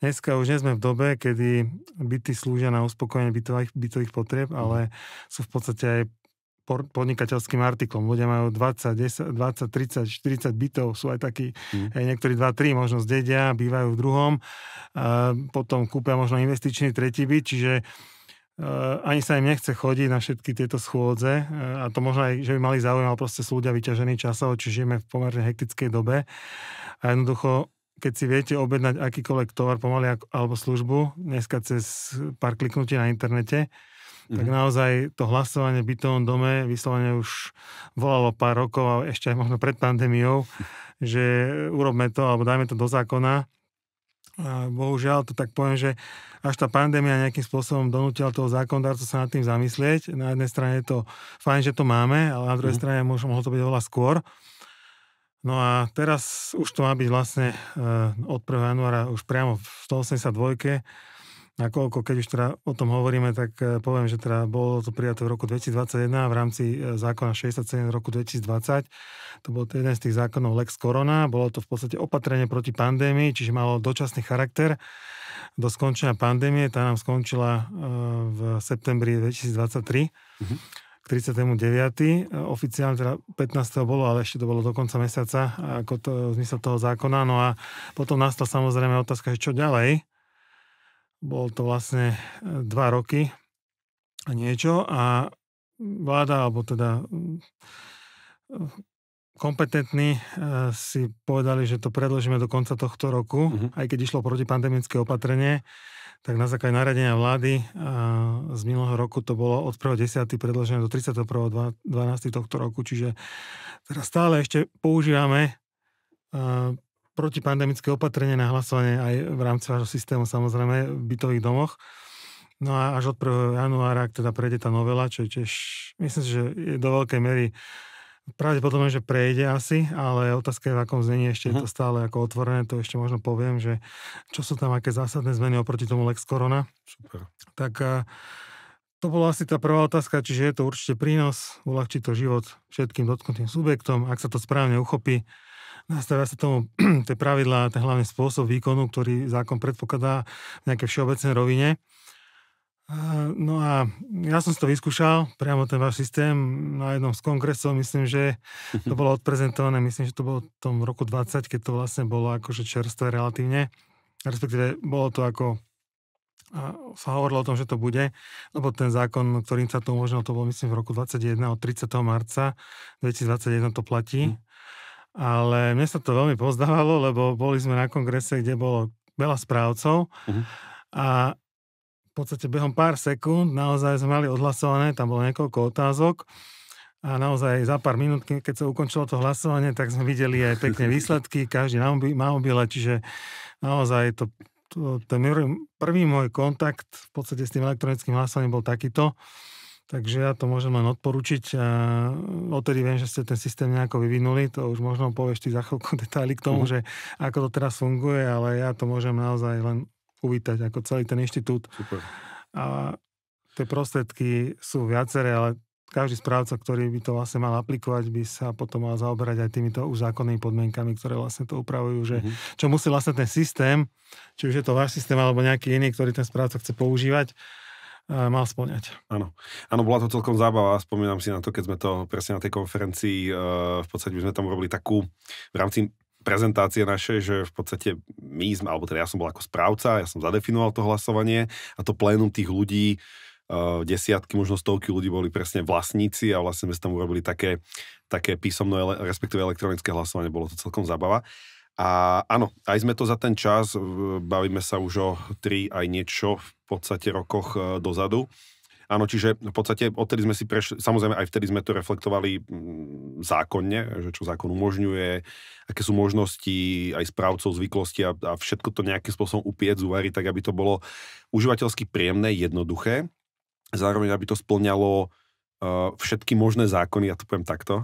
Speaker 2: dneska už nie sme v dobe, kedy byty slúžia na uspokojenie bytových potrieb, ale sú v podstate aj podnikateľským artiklom. Ľudia majú 20, 30, 40 bytov, sú aj takí, aj niektorí 2-3 možno zdedia, bývajú v druhom, potom kúpia možno investičný tretí byt, čiže ani sa im nechce chodiť na všetky tieto schôdze a to možno aj, že by mali záujem, ale proste sú ľudia vyťažení časovo, či žijeme v pomerne hektickej dobe a jednoducho keď si viete objednať akýkoľvek tovar pomaly alebo službu, dneska cez pár kliknutí na internete, tak naozaj to hlasovanie v bytovom dome vyslovene už volalo pár rokov a ešte aj možno pred pandémiou, že urobme to alebo dajme to do zákona. A bohužiaľ to tak poviem, že až tá pandémia nejakým spôsobom donútila toho zákonodárcu sa nad tým zamyslieť. Na jednej strane je to fajn, že to máme, ale na druhej strane mohlo to byť oveľa skôr. No a teraz už to má byť vlastne od 1. januára už priamo v 182 Nakoľko, keď už teda o tom hovoríme, tak poviem, že teda bolo to prijaté v roku 2021 v rámci zákona 67 v roku 2020. To bol jeden z tých zákonov Lex Corona. Bolo to v podstate opatrenie proti pandémii, čiže malo dočasný charakter do skončenia pandémie. Tá nám skončila v septembri 2023. K 39. Oficiálne teda 15. bolo, ale ešte to bolo do konca mesiaca, ako to zmysel toho zákona. No a potom nastala samozrejme otázka, že čo ďalej. Bolo to vlastne 2 roky a niečo a vláda, alebo teda kompetentní si povedali, že to predložíme do konca tohto roku, aj keď išlo protipandemické opatrenie, tak na základe nariadenia vlády z minulého roku to bolo od 1.10. predložené do 31.12. tohto roku, čiže teraz stále ešte používame protipandemické opatrenie na hlasovanie aj v rámci vášho systému, samozrejme, v bytových domoch. No a až od 1. januára, ak teda prejde tá novela, čo je tiež, myslím si, že je do veľkej miery pravdepodobne, že prejde asi, ale otázka je, v akom znení ešte je to stále ako otvorené, to ešte možno poviem, že čo sú tam aké zásadné zmeny oproti tomu Lex Corona.
Speaker 1: Super.
Speaker 2: Tak to bola asi tá prvá otázka, čiže je to určite prínos, uľahčí to život všetkým dotknutým subjektom, ak sa to správne uchopí. Nastavia sa tomu tie pravidlá, ten hlavný spôsob výkonu, ktorý zákon predpokladá v nejakej všeobecnej rovine. No a ja som si to vyskúšal, priamo ten váš systém na jednom z kongresov, myslím, že to bolo odprezentované, myslím, že to bolo v tom roku 20, keď to vlastne bolo akože čerstvé relatívne. Respektíve bolo to ako sa hovorilo o tom, že to bude, lebo ten zákon, ktorým sa to umožnilo, to bol myslím v roku 21, od 30. marca 2021 to platí. Ale mne sa to veľmi pozdávalo, lebo boli sme na kongrese, kde bolo veľa správcov a v podstate behom pár sekúnd naozaj sme mali odhlasované, tam bolo niekoľko otázok a naozaj za pár minút, keď sa ukončilo to hlasovanie, tak sme videli aj pekne výsledky, každý na mobile, čiže naozaj ten prvý môj kontakt v podstate s tým elektronickým hlasovaním bol takýto. Takže ja to môžem len odporučiť. Odtedy viem, že ste ten systém nejako vyvinuli, to už možno povieš ty za chvíľku detaily k tomu, že ako to teraz funguje, ale ja to môžem naozaj len uvítať ako celý ten inštitút.
Speaker 1: Super.
Speaker 2: A tie prostriedky sú viaceré, ale každý správca, ktorý by to vlastne mal aplikovať, by sa potom mal zaoberať aj týmito už zákonnými podmienkami, ktoré vlastne to upravujú, že čo musí vlastne ten systém, či už je to váš systém alebo nejaký iný, ktorý ten správca chce používať, mal spĺňať.
Speaker 1: Áno, bola to celkom zábava. Spomínam si na to, keď sme to presne na tej konferencii, v podstate my sme tam robili takú v rámci prezentácie našej, že v podstate my sme, alebo teda ja som bol ako správca, ja som zadefinoval to hlasovanie a to plénum tých ľudí, desiatky, možno stovky ľudí boli presne vlastníci a vlastne sme tam urobili také písomné, respektíve elektronické hlasovanie, bolo to celkom zábava. A áno, aj sme to za ten čas, bavíme sa už o 3 aj niečo v podstate rokoch dozadu. Áno, čiže v podstate odtedy sme si prešli, samozrejme aj vtedy sme to reflektovali zákonne, že čo zákon umožňuje, aké sú možnosti aj správcov zvyklosti a všetko to nejakým spôsobom upiec, uvariť, tak aby to bolo užívateľsky príjemné, jednoduché. Zároveň aby to spĺňalo všetky možné zákony, ja to poviem takto,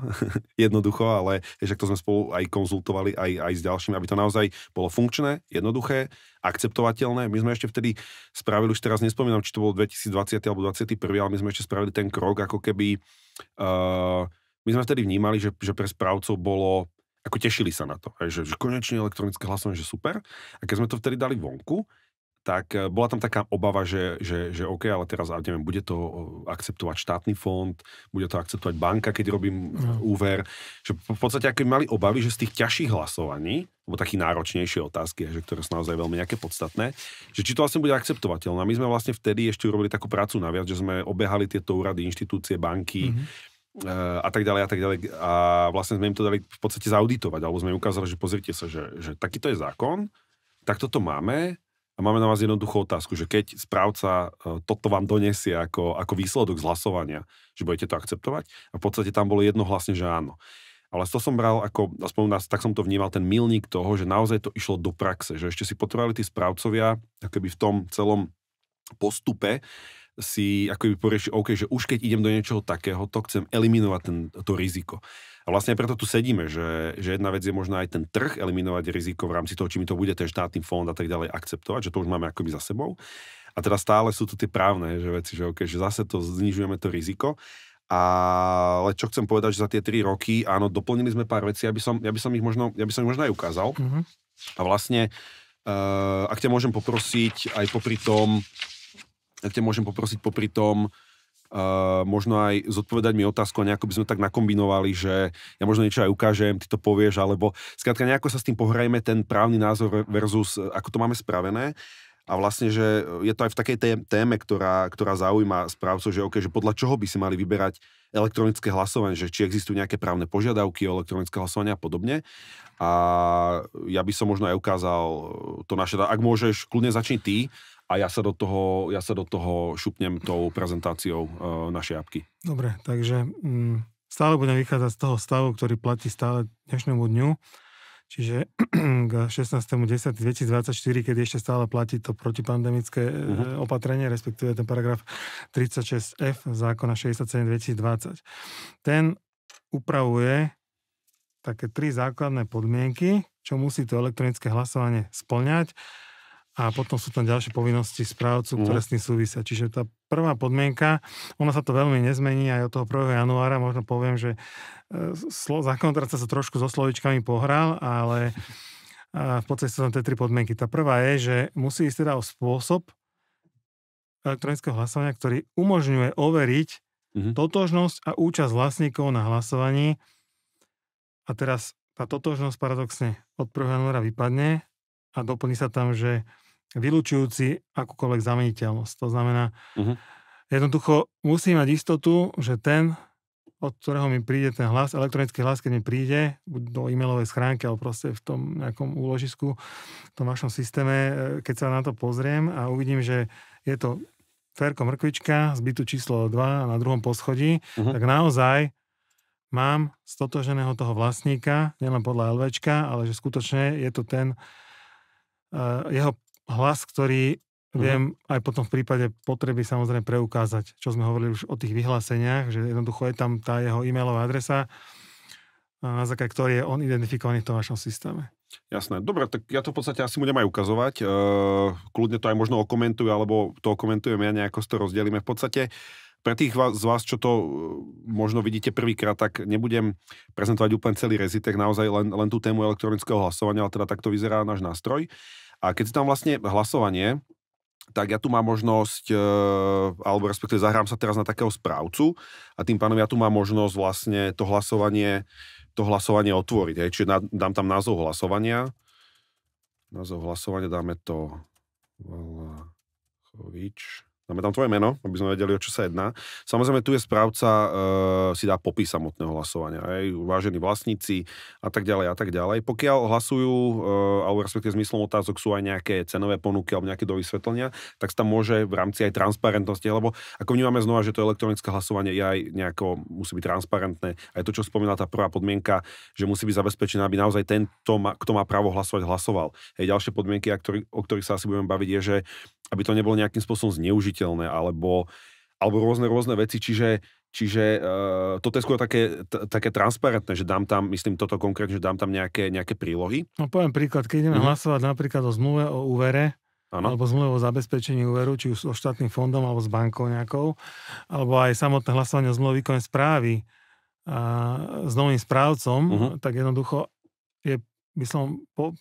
Speaker 1: jednoducho, ale že to sme spolu aj konzultovali aj s ďalšími, aby to naozaj bolo funkčné, jednoduché, akceptovateľné. My sme ešte vtedy spravili, už teraz nespomínam, či to bolo 2020 alebo 2021, ale my sme ešte spravili ten krok, ako keby my sme vtedy vnímali, že pre správcov bolo, ako tešili sa na to, že konečne elektronické hlasovanie, že super. A keď sme to vtedy dali vonku, tak bola tam taká obava, že OK, ale teraz, neviem, bude to akceptovať štátny fond, bude to akceptovať banka, keď robím úver. Že v podstate, ako mali obavy, že z tých ťažších hlasovaní, alebo taký náročnejšie otázky, že ktoré sú naozaj veľmi nejaké podstatné, že či to vlastne bude akceptovateľné. A my sme vlastne vtedy ešte urobili takú prácu naviac, že sme obehali tieto úrady, inštitúcie, banky, a tak ďalej. A vlastne sme im to dali v podstate zauditovať, alebo sme im ukázali, že pozrite sa, že takýto je zákon, tak toto máme. A máme na vás jednoduchú otázku, že keď správca toto vám donesie ako výsledok z hlasovania, že budete to akceptovať, a v podstate tam bolo jednohlasne, že áno. Ale to som bral ako, aspoň tak som to vnímal, ten milník toho, že naozaj to išlo do praxe, že ešte si potrebovali tí správcovia, akoby v tom celom postupe si akoby poriešiť, OK, že už keď idem do niečoho takého, to chcem eliminovať to riziko. A vlastne preto tu sedíme, že jedna vec je možno aj ten trh eliminovať riziko v rámci toho, či mi to bude ten štátny fond a tak ďalej akceptovať, že to už máme akoby za sebou. A teda stále sú tu tie právne že veci, že, okay, že zase to znižujeme to riziko. Ale čo chcem povedať, že za tie 3 roky, áno, doplnili sme pár vecí, ja by som ich možno aj ukázal.
Speaker 2: Mm-hmm.
Speaker 1: A vlastne, ak ťa môžem poprosiť aj popri tom, možno aj zodpovedať mi otázku a nejako by sme tak nakombinovali, že ja možno niečo aj ukážem, ty to povieš, alebo skrátka nejako sa s tým pohrajme ten právny názor versus ako to máme spravené. A vlastne, že je to aj v takej téme, ktorá zaujíma správcov, že, okay, že podľa čoho by si mali vyberať elektronické hlasovanie, že či existujú nejaké právne požiadavky o elektronické hlasovanie a podobne. A ja by som možno aj ukázal to naše, ak môžeš, kľudne začni ty a ja sa do toho šupnem tou prezentáciou našej apky.
Speaker 2: Dobre, takže stále budem vychádzať z toho stavu, ktorý platí stále dnešnému dňu. Čiže k 16.10.2024, keď ešte stále platí to protipandemické opatrenie, respektíve ten paragraf 36F zákona 67.2020. Ten upravuje také 3 základné podmienky, čo musí to elektronické hlasovanie spĺňať a potom sú tam ďalšie povinnosti správcu, ktoré s tým súvisia. Čiže tá prvá podmienka, ono sa to veľmi nezmení aj od toho 1. januára, možno poviem, že zákonodárca sa trošku so slovičkami pohral, ale v podstate sú tam tie 3 podmienky. Tá prvá je, že musí ísť teda o spôsob elektronického hlasovania, ktorý umožňuje overiť totožnosť a účasť vlastníkov na hlasovaní. A teraz tá totožnosť paradoxne od 1. januára vypadne a doplní sa tam, že vylučujúci akúkoľvek zameniteľnosť. To znamená, jednoducho musí mať istotu, že ten, od ktorého mi príde ten hlas, elektronický hlas, keď mi príde, buď do e-mailovej schránky, alebo proste v tom nejakom úložisku, v tom vašom systéme, keď sa na to pozriem a uvidím, že je to Ferko Mrkvička z bytu číslo 2 na 2. poschodí, tak naozaj mám stotoženého toho vlastníka, nielen podľa LVčka, ale že skutočne je to ten jeho hlas, ktorý viem aj potom v prípade potreby samozrejme preukázať, čo sme hovorili už o tých vyhláseniach, že jednoducho je tam tá jeho e-mailová adresa, na základe ktorej je on identifikovaný v tom vašom systéme.
Speaker 1: Jasné. Dobre, tak ja to v podstate asi budem aj ukazovať. Kľudne to aj možno okomentujú, alebo to okomentujem ja, nejako to rozdelíme. V podstate pre tých z vás, čo to možno vidíte prvýkrát, tak nebudem prezentovať úplne celý Rezitek, naozaj len tú tému elektronického hlasovania, ale teda takto vyzerá náš nástroj. A keď si tam vlastne hlasovanie, tak ja tu mám možnosť, alebo respektíve zahrám sa teraz na takého správcu a tým pánom ja tu mám možnosť vlastne to hlasovanie otvoriť. Hej. Čiže dám tam názov hlasovania. Dáme to Valachovič. Dáme tam tvoje meno, aby sme vedeli, o čo sa jedná. Samozrejme, tu je správca, si dá popis samotného hlasovania. Vážení vlastníci a tak ďalej a tak ďalej. Pokiaľ hlasujú, alebo respektíve zmyslom otázok sú aj nejaké cenové ponuky alebo nejaké dovysvetlenia, tak sa tam môže v rámci aj transparentnosti, lebo ako vnímame znova, že to elektronické hlasovanie je aj nejako, musí byť transparentné. Aj to, čo spomínala tá prvá podmienka, že musí byť zabezpečená, aby naozaj ten, kto má právo hlasovať, hlasoval. Ďalšie podmienky, o ktorých sa asi budeme baviť, je, že aby to nebolo nejakým spôsobom zneužiteľné, alebo rôzne veci, čiže toto je skôr také transparentné, že dám tam, myslím toto konkrétne, že dám tam nejaké prílohy.
Speaker 2: No poviem príklad, keď ideme hlasovať napríklad o zmluve o úvere, alebo zmluve o zabezpečení úveru, či už so štátnym fondom, alebo s bankou nejakou, alebo aj samotné hlasovanie o zmluve výkonnej správy s novým správcom, tak jednoducho je by som bol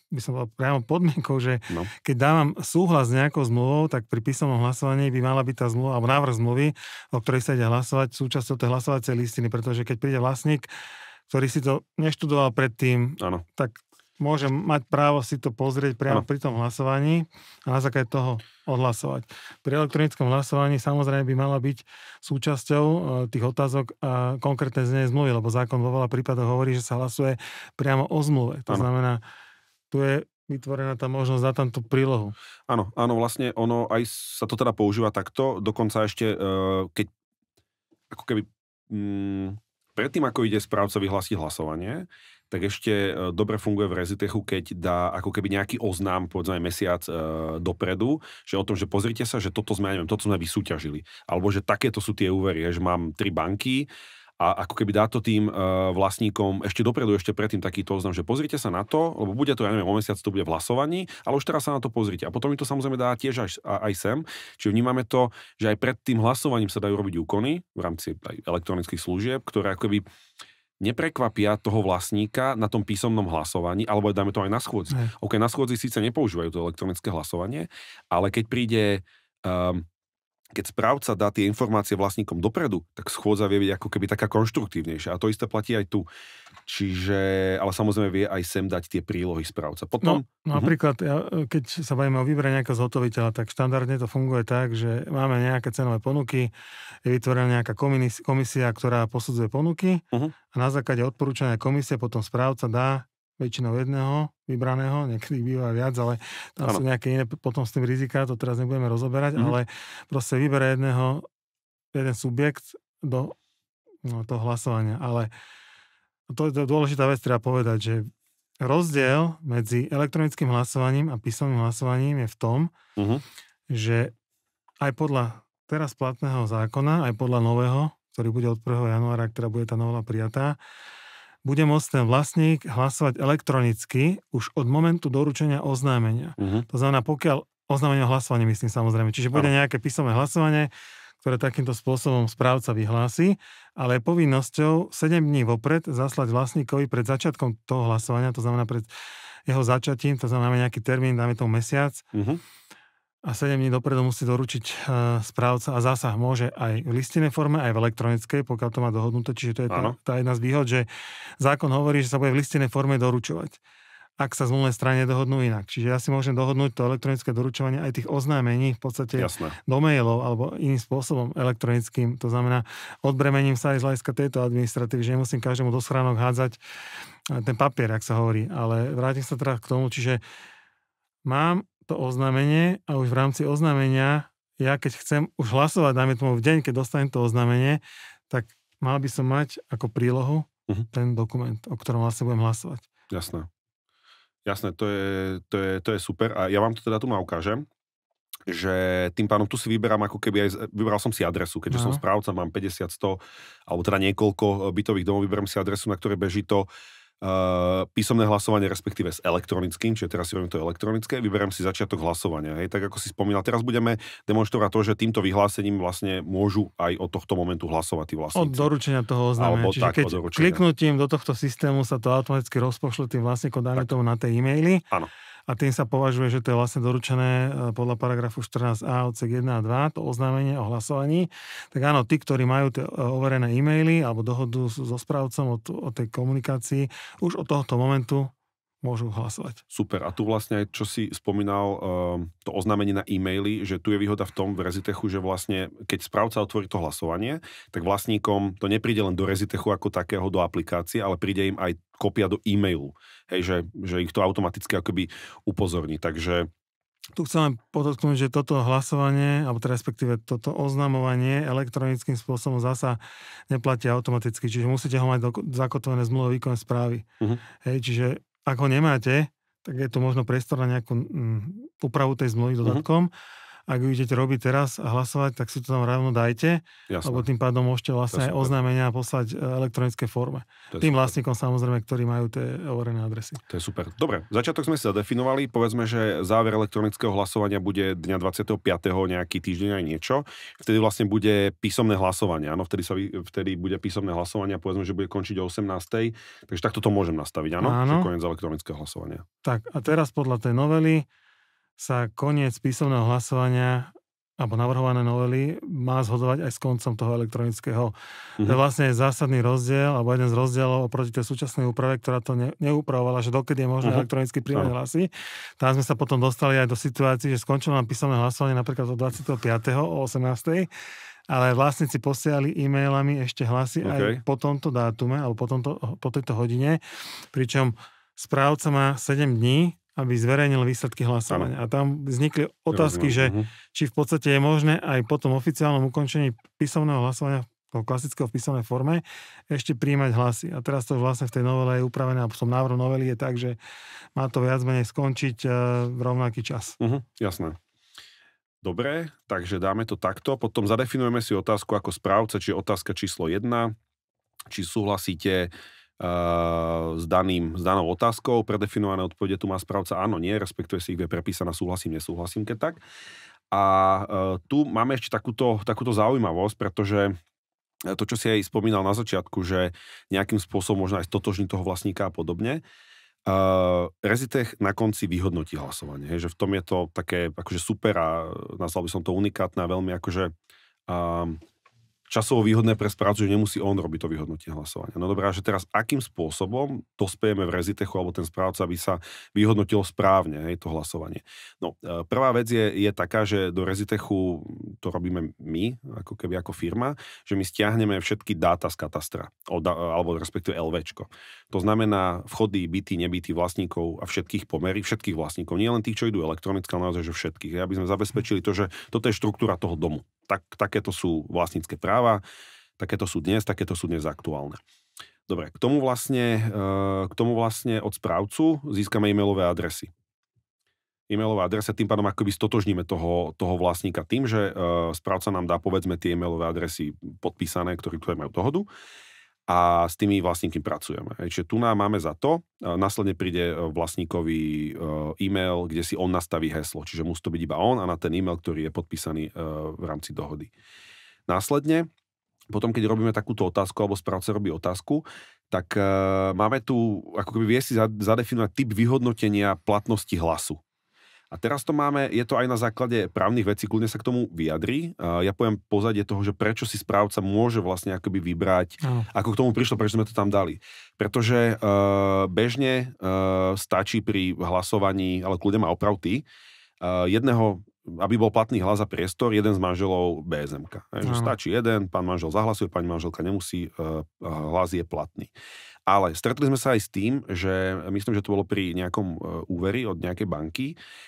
Speaker 2: priamo podmienkou, že keď dávam súhlas s nejakou zmluvou, tak pri písomnom hlasovaní by mala byť tá zmluva, alebo návrh zmluvy, o ktorej sa ide hlasovať, súčasťou tej hlasovacej listiny, pretože keď príde vlastník, ktorý si to neštudoval predtým, tak môže mať právo si to pozrieť priamo pri tom hlasovaní a na základe toho odhlasovať. Pri elektronickom hlasovaní samozrejme by mala byť súčasťou tých otázok a konkrétne znenie zmluvy, lebo zákon vo veľa prípadoch hovorí, že sa hlasuje priamo o zmluve. To znamená, tu je vytvorená tá možnosť dať tam tú prílohu.
Speaker 1: Áno, vlastne ono aj sa to teda používa takto, dokonca ešte, keď ako keby predtým, ako ide správca vyhlásiť hlasovanie, tak ešte dobre funguje v Rezitechu, keď dá ako keby nejaký oznám, povedzme aj mesiac dopredu, že o tom, že pozrite sa, že toto sme vysúťažili. Alebo že takéto sú tie úvery, že mám 3 banky a ako keby dá to tým vlastníkom ešte dopredu, ešte predtým takýto oznam, že pozrite sa na to, lebo bude to, ja neviem, o mesiac to bude v hlasovaní, ale už teraz sa na to pozrite. A potom mi to samozrejme dá tiež aj sem. Čiže vnímame to, že aj pred tým hlasovaním sa dajú robiť úkony v rámci aj elektronických služieb, ktoré akoby neprekvapia toho vlastníka na tom písomnom hlasovaní, alebo dáme to aj na schôdzi. OK, na schôdzi síce nepoužívajú to elektronické hlasovanie, ale keď príde keď správca dá tie informácie vlastníkom dopredu, tak schôdza vie byť ako keby taká konštruktívnejšia. A to isté platí aj tu. Čiže, ale samozrejme vie aj sem dať tie prílohy správca. Potom,
Speaker 2: napríklad, keď sa bavíme o výbere nejakého zhotoviteľa, tak štandardne to funguje tak, že máme nejaké cenové ponuky, je vytvorená nejaká komisia, ktorá posudzuje ponuky a na základe odporúčania komisie potom správca dá väčšinou jedného vybraného, niekedy býva viac, ale tam sú nejaké iné potom s tým rizika, to teraz nebudeme rozoberať, ale proste vybere jeden subjekt do toho hlasovania. Ale to je dôležitá vec, treba povedať, že rozdiel medzi elektronickým hlasovaním a písomným hlasovaním je v tom, že aj podľa teraz platného zákona, aj podľa nového, ktorý bude od 1. januára, ktorá bude tá novela prijatá, bude môcť ten vlastník hlasovať elektronicky už od momentu doručenia oznámenia. To znamená, pokiaľ oznámenie o hlasovaní, myslím samozrejme. Čiže bude nejaké písomné hlasovanie, ktoré takýmto spôsobom správca vyhlási, ale je povinnosťou 7 dní vopred zaslať vlastníkovi pred začiatkom toho hlasovania, to znamená pred jeho začatím, to znamená nejaký termín, dáme tomu mesiac, a 7 dní dopredu musí doručiť správca a zásah môže aj v listinnej forme, aj v elektronickej, pokiaľ to má dohodnuté. Čiže to je tá jedna z výhod, že zákon hovorí, že sa bude v listinnej forme doručovať, ak sa zmluvné strany dohodnú inak. Čiže ja si môžem dohodnúť to elektronické doručovanie aj tých oznámení v podstate do mailov alebo iným spôsobom elektronickým. To znamená, odbremením sa aj z hľadiska tejto administratívy, že nemusím každému do schránok hádzať ten papier, ak sa hovorí. Ale vrátim sa teda k tomu, čiže mám to oznámenie a už v rámci oznámenia, ja keď chcem už hlasovať, dáme tomu v deň, keď dostanem to oznámenie, tak mal by som mať ako prílohu ten dokument, o ktorom vlastne budem hlasovať.
Speaker 1: Jasné, to je super a ja vám to teda tu ukážem, že tým pánom tu si vyberám ako keby vybral som si adresu, keďže som správca, mám 50, 100, alebo teda niekoľko bytových domov, vyberám si adresu, na ktorej beží to písomné hlasovanie, respektíve s elektronickým, čiže teraz si robím to elektronické, vyberiem si začiatok hlasovania. Hej. Tak ako si spomínal, teraz budeme demonštrovať to, že týmto vyhlásením vlastne môžu aj od tohto momentu hlasovať tí vlastníci.
Speaker 2: Od doručenia toho oznámenia. Čiže keď kliknutím do tohto systému sa to automaticky rozpošle tým vlastníkom, dáme tomu na tej e-maily.
Speaker 1: Áno.
Speaker 2: A tým sa považuje, že to je vlastne doručené podľa paragrafu 14a odsek 1 a 2, to oznámenie o hlasovaní. Tak áno, tí, ktorí majú tie overené e-maily alebo dohodu so správcom o tej komunikácii, už od tohto momentu môžu hlasovať.
Speaker 1: Super. A tu vlastne aj, čo si spomínal, to oznámenie na e-maily, že tu je výhoda v tom v Rezitechu, že vlastne, keď správca otvorí to hlasovanie, tak vlastníkom to nepríde len do Rezitechu ako takého, do aplikácie, ale príde im aj kopia do e-mailu. Hej, že ich to automaticky akoby upozorní. Takže
Speaker 2: tu chcem podotknúť, že toto hlasovanie, alebo respektíve toto oznamovanie elektronickým spôsobom zasa neplatí automaticky, čiže musíte ho mať zakotvené zmluvou výkonnej správy. Hej, čiže ak ho nemáte, tak je to možno priestor na nejakú úpravu tej zmluvy dodatkom. Ak ju idete robiť teraz a hlasovať, tak si to tam rovno dajte, lebo tým pádom môžete vlastne aj oznámenia poslať elektronické forme. Tým vlastníkom samozrejme, ktorí majú tie overené adresy.
Speaker 1: To je super. Dobre, začiatok sme si zadefinovali, povedzme, že záver elektronického hlasovania bude dňa 25. nejaký týždeň aj niečo. Vtedy vlastne bude písomné hlasovanie. Áno, vtedy bude písomné hlasovanie, povedzme, že bude končiť o 18. Takže takto to môžem nastaviť, áno? Že koniec elektronického hlasovania.
Speaker 2: Tak a teraz podľa tej novely sa koniec písomného hlasovania alebo navrhované novely má zhodovať aj s koncom toho elektronického. To je vlastne zásadný rozdiel, alebo jeden z rozdielov oproti tej súčasnej úprave, ktorá to neupravovala, že dokedy je možné elektronicky príjmať hlasy. Tam sme sa potom dostali aj do situácií, že skončilo nám písomné hlasovanie napríklad od 25. o 18. Ale vlastníci posielali e-mailami ešte hlasy aj po tomto dátume, alebo po tejto hodine, pričom správca má 7 dní, aby zverejnil výsledky hlasovania. A tam vznikli otázky, že či v podstate je možné aj po tom oficiálnom ukončení písomného hlasovania toho klasického v písomnej forme ešte príjmať hlasy. A teraz to vlastne v tej novele je upravené, a v tom návrhu novely je tak, že má to viac menej skončiť v rovnaký čas.
Speaker 1: Jasné. Dobre, takže dáme to takto. Potom zadefinujeme si otázku ako správca, čiže otázka číslo 1. či súhlasíte s danou otázkou, predefinované odpovede tu má správca áno, nie, respektuje si ich, vie prepísať na súhlasím, nesúhlasím, keď tak. A tu máme ešte takúto zaujímavosť, pretože to, čo si aj spomínal na začiatku, že nejakým spôsobom možno aj stotožniť toho vlastníka a podobne, Rezitech na konci vyhodnotí hlasovanie, že v tom je to také akože super a nazval by som to unikátne a veľmi akože časovo výhodné pre správcu, že nemusí on robiť to vyhodnotenie hlasovania. No dobrá, že teraz akým spôsobom dospejeme v Rezitechu, alebo ten správca by sa vyhodnotilo správne, to hlasovanie. No, prvá vec je taká, že do Rezitechu to robíme my, ako keby ako firma, že my stiahneme všetky dáta z katastra, alebo respektíve LVčko. To znamená vchody, byty, nebyty vlastníkov a všetkých pomerí, všetkých vlastníkov, nie len tých, čo idú elektronicky, ale naozaj, že všetkých. Aby sme zabezpečili to, že toto je štruktúra toho domu. Takéto sú vlastnícke práva, takéto sú dnes aktuálne. Dobre, k tomu vlastne od správcu získame e-mailové adresy. E-mailové adresy, tým pádom akoby stotožníme toho vlastníka tým, že správca nám dá povedzme tie e-mailové adresy podpísané, ktoré majú dohodu a s tými vlastníkmi pracujeme. Čiže tu máme za to, následne príde vlastníkový e-mail, kde si on nastaví heslo, čiže musí to byť iba on a na ten e-mail, ktorý je podpísaný v rámci dohody. Následne, potom keď robíme takúto otázku, alebo správca robí otázku, tak máme tu, ako keby vie si zadefinovať typ vyhodnotenia platnosti hlasu. A teraz to máme, je to aj na základe právnych vecí, kľudne sa k tomu vyjadri. Ja poviem pozadie toho, že prečo si správca môže vlastne akoby vybrať, ako k tomu prišlo, prečo sme to tam dali. Pretože bežne stačí pri hlasovaní, ale kľudne má oprav ty, jedného, aby bol platný hlas a priestor, jeden z manželov BSM-ka. Stačí jeden, pán manžel zahlasuje, pani manželka nemusí, hlas je platný. Ale stretli sme sa aj s tým, že myslím, že to bolo pri nejakom úveri od nejakej banky,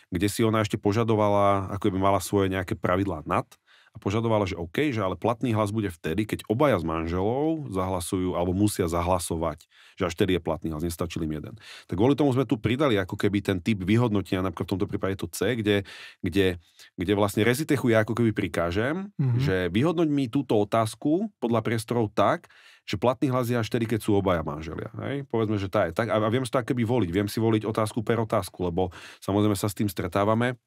Speaker 1: kde si ona ešte požadovala, ako by mala svoje nejaké pravidlá nad a požadovala, že OK, že ale platný hlas bude vtedy, keď obaja z manželov zahlasujú alebo musia zahlasovať, že až vtedy je platný hlas, nestačil im jeden. Tak kvôli tomu sme tu pridali ako keby ten typ vyhodnotenia, napríklad v tomto prípade to C, kde vlastne Rezitechu ja ako keby prikážem, že vyhodnoť mi túto otázku podľa priestorov tak, že platný hlas je až vtedy, keď sú obaja manželia. Hej? Povedzme, že tá je tak. A viem si to akoby voliť. Viem si voliť otázku per otázku, lebo samozrejme sa s tým stretávame,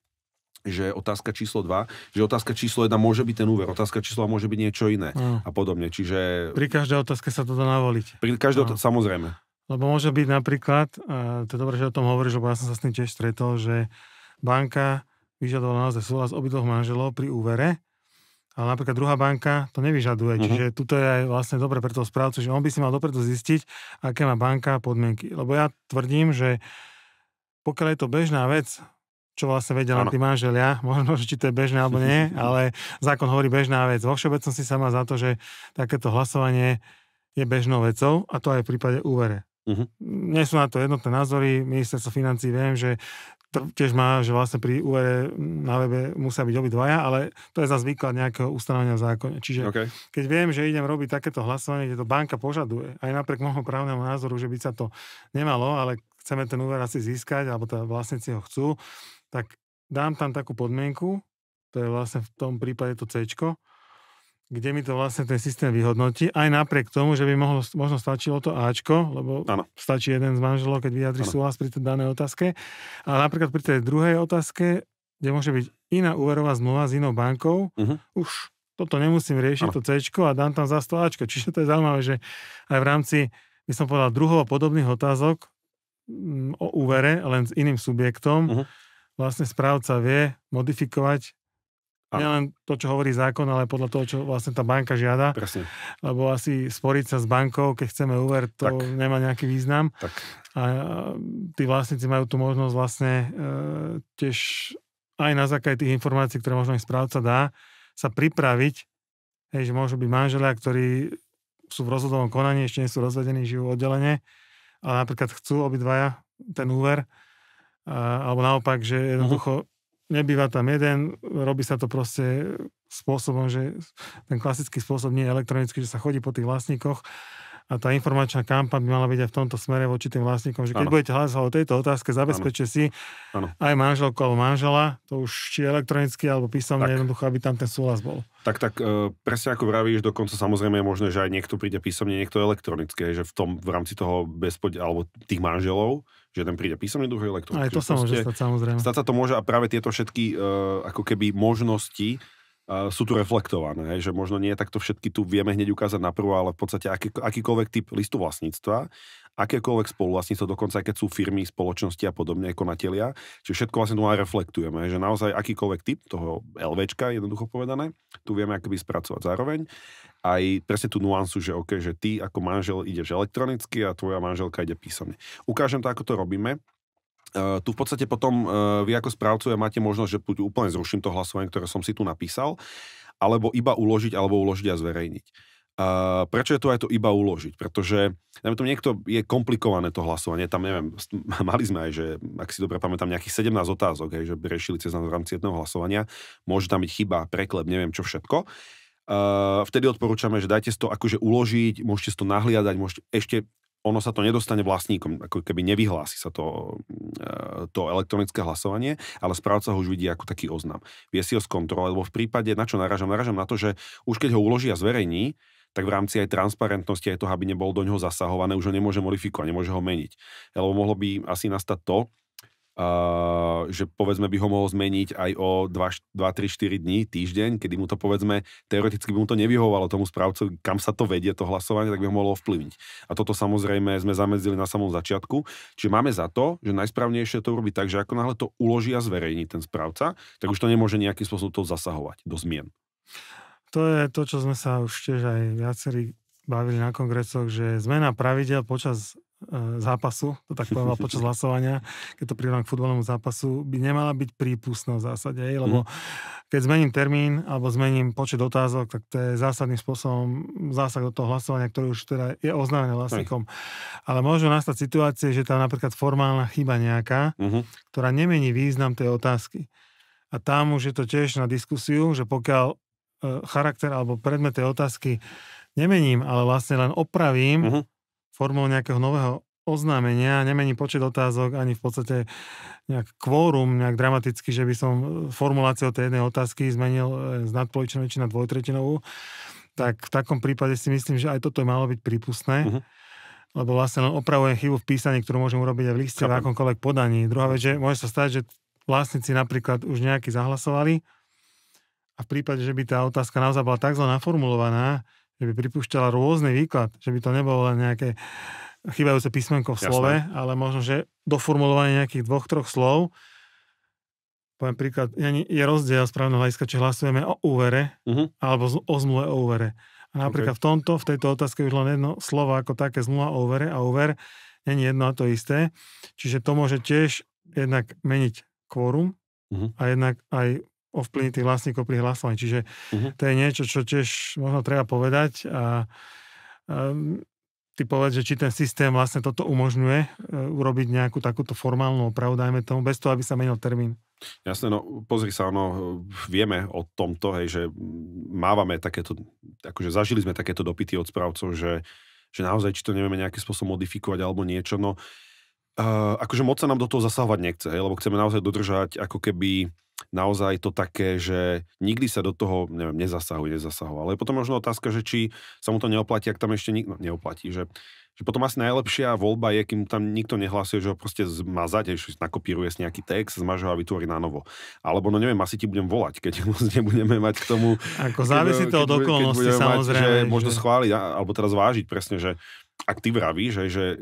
Speaker 1: že otázka číslo 2, že otázka číslo 1 môže byť ten úver, otázka číslo 2 môže byť niečo iné a podobne. Čiže
Speaker 2: pri každej otázke sa to dá navoliť.
Speaker 1: Pri každej otázke, samozrejme.
Speaker 2: Lebo môže byť napríklad, a to je dobré, že o tom hovoríš, lebo ja som sa s tým tiež stretol, že banka vyžadovala naozaj súhlas obidvoch manželov pri úvere, ale napríklad druhá banka to nevyžaduje. Čiže tuto je aj vlastne dobre pre toho správcu, že on by si mal dopredu zistiť, aké má banka podmienky. Lebo ja tvrdím, že pokiaľ je to bežná vec, čo vlastne vedia len tí manželia, možno, že či to je bežné alebo nie, ale zákon hovorí bežná vec. Vo všeobecnosti sa má za to, že takéto hlasovanie je bežnou vecou a to aj v prípade úvere. Nie sú na to jednotné názory, ministerstvo financií viem, že tiež má, že vlastne pri úvere na webe musia byť obidvaja, ale to je zase výklad nejakého ustanovenia v zákone. Čiže keď viem, že idem robiť takéto hlasovanie, kde to banka požaduje, aj napriek môjmu právnemu názoru, že by sa to nemalo, ale chceme ten úver asi získať, alebo teda vlastníci ho chcú, tak dám tam takú podmienku, to je vlastne v tom prípade to C-čko, kde mi to vlastne ten systém vyhodnotí, aj napriek tomu, že by možno stačilo to Ačko, lebo stačí jeden z manželov, keď vyjadri súhlas pri tej danej otázke. Ale napríklad pri tej druhej otázke, kde môže byť iná úverová zmluva s inou bankou, už toto nemusím riešiť, to Cčko a dám tam zase to Ačko. Čiže to je zaujímavé, že aj v rámci, by som povedal, druhov podobných otázok o úvere, len s iným subjektom, vlastne správca vie modifikovať nielen to, čo hovorí zákon, ale podľa toho, čo vlastne tá banka žiada.
Speaker 1: Presne.
Speaker 2: Lebo asi sporiť sa s bankou, keď chceme úver, to nemá nejaký význam.
Speaker 1: Tak.
Speaker 2: A tí vlastníci majú tu možnosť vlastne tiež aj na základe tých informácií, ktoré možno ich správca dá, sa pripraviť, že môžu byť manželia, ktorí sú v rozhodovom konaní, ešte nie sú rozvedení, žijú oddelenie, ale napríklad chcú obidvaja ten úver, alebo naopak, že jednoducho nebýva tam jeden, robí sa to proste spôsobom, že ten klasický spôsob nie je elektronický, že sa chodí po tých vlastníkoch A tá informačná kampaň by mala byť aj v tomto smere voči tým vlastníkom, že keď
Speaker 1: Áno.
Speaker 2: budete hlasovať o tejto otázke, zabezpečte si
Speaker 1: Áno.
Speaker 2: aj manželku alebo manžela, to už či elektronicky alebo písomne, jednoducho, aby tam ten súhlas bol.
Speaker 1: Tak, presne ako vravíš, dokonca samozrejme je možné, že aj niekto príde písomne, niekto elektronické, že v rámci toho alebo tých manželov, že jeden príde písomne, druhý elektronicky.
Speaker 2: Aj to sa môže stať, samozrejme.
Speaker 1: Stať sa to môže a práve tieto všetky ako keby možnosti sú tu reflektované, hej, že možno nie takto všetky tu vieme hneď ukázať naprvo, ale v podstate akýkoľvek typ listu vlastníctva, akékoľvek spoluvlastníctvo, dokonca aj keď sú firmy, spoločnosti a podobne, konatelia, čiže všetko vlastne tu aj reflektujeme, hej, že naozaj akýkoľvek typ toho LVčka, jednoducho povedané, tu vieme akoby spracovať zároveň. Aj presne tú nuansu, že OK, že ty ako manžel ideš elektronicky a tvoja manželka ide písomne. Ukážem to, ako to robíme. Tu v podstate potom vy ako správcovia máte možnosť, že buď úplne zruším to hlasovanie, ktoré som si tu napísal, alebo iba uložiť, alebo uložiť a zverejniť. Prečo je to aj to iba uložiť? Pretože je komplikované to hlasovanie, tam neviem, mali sme aj, že ak si dobre pamätám, nejakých 17 otázok, hej, že riešili cez nás v rámci jedného hlasovania, môže tam byť chyba, preklep, neviem čo všetko. Vtedy odporúčame, že dajte si to akože uložiť, môžete si to nahliadať, môžete ešte ono sa to nedostane vlastníkom, ako keby nevyhlási sa to elektronické hlasovanie, ale správca ho už vidí ako taký oznam. Vie si ho skontrolovať, lebo v prípade, na čo narážam na to, že už keď ho uloží a zverejní, tak v rámci aj transparentnosti, aj toho, aby nebol do ňoho zasahované, už ho nemôže modifikovať, nemôže ho meniť. Lebo mohlo by asi nastať to, že povedzme by ho mohol zmeniť aj o 2, 3, 4 dní, týždeň, kedy mu to povedzme, teoreticky by mu to nevyhovovalo tomu správcovi, kam sa to vedie, to hlasovanie, tak by ho mohlo ovplyvniť. A toto samozrejme sme zamedzili na samom začiatku. Čiže máme za to, že najsprávnejšie to urobiť tak, že ako náhle to uloží a zverejní ten správca, tak už to nemôže nejakým spôsobom to zasahovať do zmien.
Speaker 2: To je to, čo sme sa už tiež aj viacerí bavili na kongresoch, že zmena pravidel počas zápasu, to tak poviem, počas hlasovania, keď to prirovnám k futbalnému zápasu, by nemala byť prípustná v zásade, lebo keď zmením termín alebo zmením počet otázok, tak to je zásadným spôsobom zásah do toho hlasovania, ktorý už teda je oznámený vlastníkom. Ale môžu nastať situácie, že tam napríklad formálna chyba nejaká, ktorá nemení význam tej otázky. A tam už je to tiež na diskusiu, že pokiaľ charakter alebo predmet tej otázky nemením, ale vlastne len opravím formou nejakého nového oznámenia, nemením počet otázok, ani v podstate nejak kvórum, nejak dramaticky, že by som formuláciou tej jednej otázky zmenil z nadpolovičnou väčšinu na dvojtretinovú, tak v takom prípade si myslím, že aj toto je malo byť prípustné, lebo vlastne len opravujem chybu v písaní, ktorú môžem urobiť aj v liste v akomkoľvek podaní. Druhá vec, že môže sa stať, že vlastníci napríklad už nejaký zahlasovali a v prípade, že by tá otázka naozaj bola tak zle naformulovaná, že by pripúšťala rôzny výklad, že by to nebolo len nejaké chýbajúce písmenko v slove, ale možno, že doformulovanie nejakých 2-3 slov. Poviem príklad, je rozdiel správneho hľadiska, či hlasujeme o úvere alebo o zmluve o úvere. A napríklad v tejto otázke už len jedno slovo ako také zmluva o úvere a úver nie je jedno a to isté. Čiže to môže tiež jednak meniť kvórum a jednak aj ovplyvniť tých vlastníkov pri hlasovaní. Čiže to je niečo, čo tiež možno treba povedať a ty povedz, že či ten systém vlastne toto umožňuje urobiť nejakú takúto formálnu opravu, dajme tomu, bez toho, aby sa menil termín.
Speaker 1: Jasné, no pozri sa, vieme o tomto, hej, že mávame takéto, akože zažili sme takéto dopyty od správcov, že naozaj, či to nevieme nejakým spôsobom modifikovať alebo niečo, akože moc sa nám do toho zasahovať nechce, hej, lebo chceme naozaj dodržať ako keby naozaj to také, že nikdy sa do toho, neviem, nezasahoval. Ale potom možno otázka, že či sa mu to neoplatí, ak tam ešte neoplatí, že potom asi najlepšia voľba je, kým tam nikto nehlasuje, že ho proste zmazať, že nakopíruje si nejaký text, zmaže ho a vytvorí na novo. Alebo, neviem, asi ti budem volať, keď nebudeme mať k tomu...
Speaker 2: Ako závisí to od okolností, samozrejme.
Speaker 1: Že možno schváliť, alebo teraz vážiť presne, že ak ty vravíš, že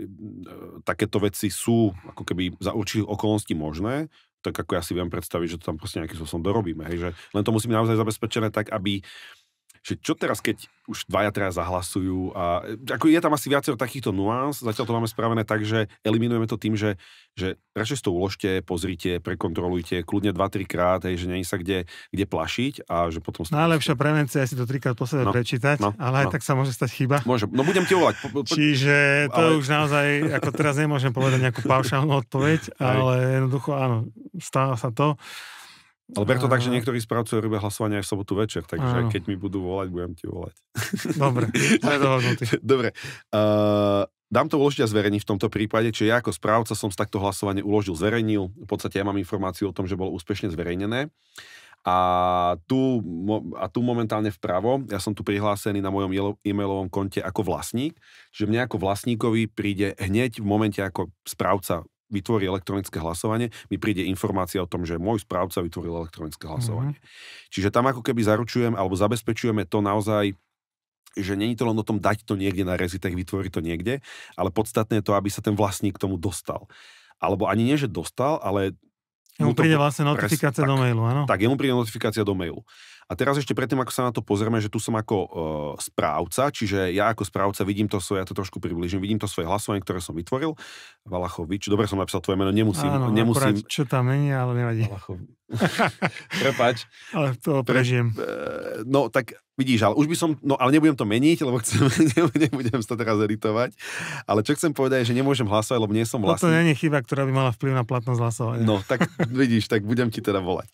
Speaker 1: takéto veci sú ako keby za určitých okolností možné, tak ako ja si viem predstaviť, že to tam proste nejakým spôsobom dorobíme. Hej, že len to musí byť naozaj zabezpečené tak, aby že čo teraz, keď už dvaja traja zahlasujú a ako je tam asi viacero takýchto nuans, zatiaľ to máme spravené tak, že eliminujeme to tým, že radšej to uložte, pozrite, prekontrolujte, kľudne 2-3 krát, že nie je sa kde plašiť a že potom...
Speaker 2: Najlepšia prevencia je si to 3-krát po sebe prečítať, ale aj tak sa môže stať chyba.
Speaker 1: Môže, budem ti volať.
Speaker 2: Čiže to už naozaj, ako teraz nemôžem povedať nejakú paušálnu odpoveď, ale jednoducho áno, stáva sa to.
Speaker 1: Ale ber to tak, že niektorí správcovia robia hlasovanie aj v sobotu večer, takže keď mi budú volať, budem ti volať.
Speaker 2: Dobre, sme dohodnutí.
Speaker 1: Dobre. Dám to uložiť a zverejniť v tomto prípade, čiže ja ako správca som z takto hlasovanie uložil, zverejnil. V podstate ja mám informáciu o tom, že bolo úspešne zverejnené. A tu momentálne vpravo, ja som tu prihlásený na mojom e-mailovom konte ako vlastník, čiže mne ako vlastníkovi príde hneď v momente, ako správca vytvorí elektronické hlasovanie, mi príde informácia o tom, že môj správca vytvoril elektronické hlasovanie. Čiže tam ako keby zaručujem alebo zabezpečujeme to naozaj, že není to len o tom dať to niekde na Rezitech, vytvoriť to niekde, ale podstatné je to, aby sa ten vlastník k tomu dostal. Alebo ani nie, že dostal, ale
Speaker 2: Jemu príde vlastne notifikácia do mailu, áno?
Speaker 1: Tak, jemu príde notifikácia do mailu. A teraz ešte predtým, ako sa na to pozrieme, že tu som ako správca, čiže ja ako správca vidím to svoje, ja to trošku približím, vidím to svoje hlasovanie, ktoré som vytvoril. Valachovič, dobre som napísal tvoje meno, nemusím.
Speaker 2: Akurát, čo tam není, ale nevadí.
Speaker 1: Prepáč.
Speaker 2: Ale to prežijem.
Speaker 1: No, tak vidíš, ale už by som, ale nebudem to meniť, lebo nebudem sa teraz editovať. Ale čo chcem povedať, je, že nemôžem hlasovať, lebo nie som vlastný.
Speaker 2: To nie je chyba, ktorá by mala vplyv na platnosť hlasovania.
Speaker 1: No, tak vidíš, tak budem ti teda volať.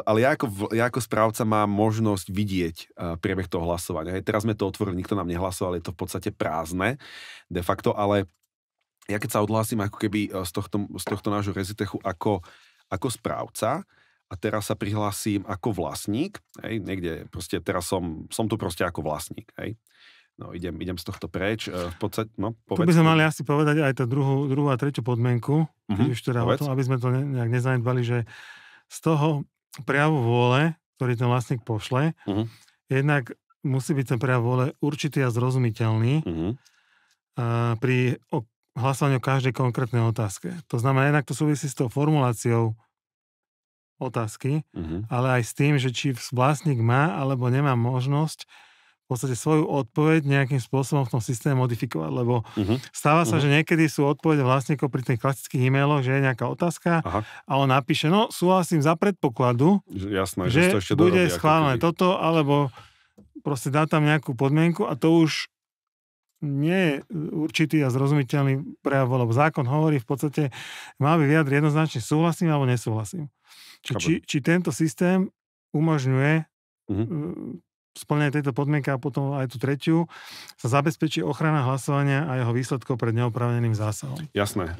Speaker 1: Ale ja ako správca mám možnosť vidieť priebeh toho hlasovania. Teraz sme to otvorili, nikto nám nehlasoval, je to v podstate prázdne de facto, ale ja keď sa odhlásim ako keby z tohto nášho Rezitechu ako správca a teraz sa prihlásim ako vlastník, hej, niekde proste teraz som tu proste ako vlastník, hej. No, idem z tohto preč. V podstate, no, povedz.
Speaker 2: Tu by sme mali asi povedať aj tú druhú a tretiu podmienku, keď už teda o tom, aby sme to nejak nezanedbali, že z toho prejavu vôle, ktorý ten vlastník pošle, jednak musí byť ten prejav vôle určitý a zrozumiteľný pri hlasovaniu o každej konkrétnej otázke. To znamená, jednak to súvisí s tou formuláciou otázky, ale aj s tým, že či vlastník má alebo nemá možnosť v podstate svoju odpoveď nejakým spôsobom v tom systéme modifikovať, lebo stáva sa, že niekedy sú odpovede vlastníkov pri tých klasických e-mailoch, že je nejaká otázka a on napíše, no súhlasím za predpokladu,
Speaker 1: jasné,
Speaker 2: že
Speaker 1: to ešte
Speaker 2: bude schválené toto, alebo proste dá tam nejakú podmienku a to už nie je určitý a zrozumiteľný prejav, lebo zákon hovorí v podstate, má by vyjadriť jednoznačne súhlasím alebo nesúhlasím. Či tento systém umožňuje splnenie tejto podmienky a potom aj tú tretiu, sa zabezpečí ochrana hlasovania a jeho výsledkov pred neoprávneným zásahom.
Speaker 1: Jasné.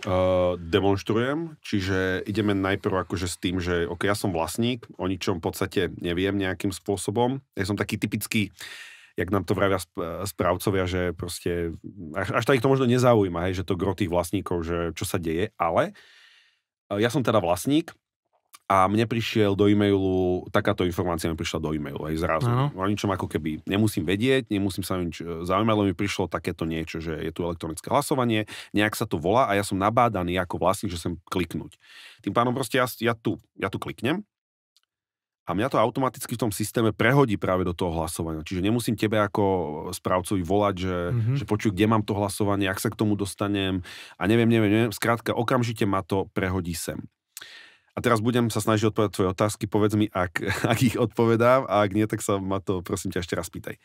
Speaker 1: Demonštrujem, čiže ideme najprv akože s tým, že ja som vlastník, o ničom v podstate neviem nejakým spôsobom. Ja som taký typický, jak nám to vravia správcovia, že proste, až tak ich to možno nezaujíma, hej, že to gro tých vlastníkov, že čo sa deje, ale ja som teda vlastník a mne prišiel do e-mailu, takáto informácia mi prišla do e-mailu, hej, zrazu. O ničom ako keby nemusím vedieť, nemusím sa nič zaujímať, lebo mi prišlo takéto niečo, že je tu elektronické hlasovanie, nejak sa to volá a ja som nabádaný ako vlastník, že sem kliknúť. Tým pádom proste ja tu kliknem, a mňa to automaticky v tom systéme prehodí práve do toho hlasovania. Čiže nemusím tebe ako správcovi volať, že počuj, kde mám to hlasovanie, ak sa k tomu dostanem a neviem. Skrátka, okamžite ma to prehodí sem. A teraz budem sa snažiť odpovedať tvoje otázky. Povedz mi, ak ich odpovedám a ak nie, tak sa ma to, prosím ťa, ešte raz pýtaj.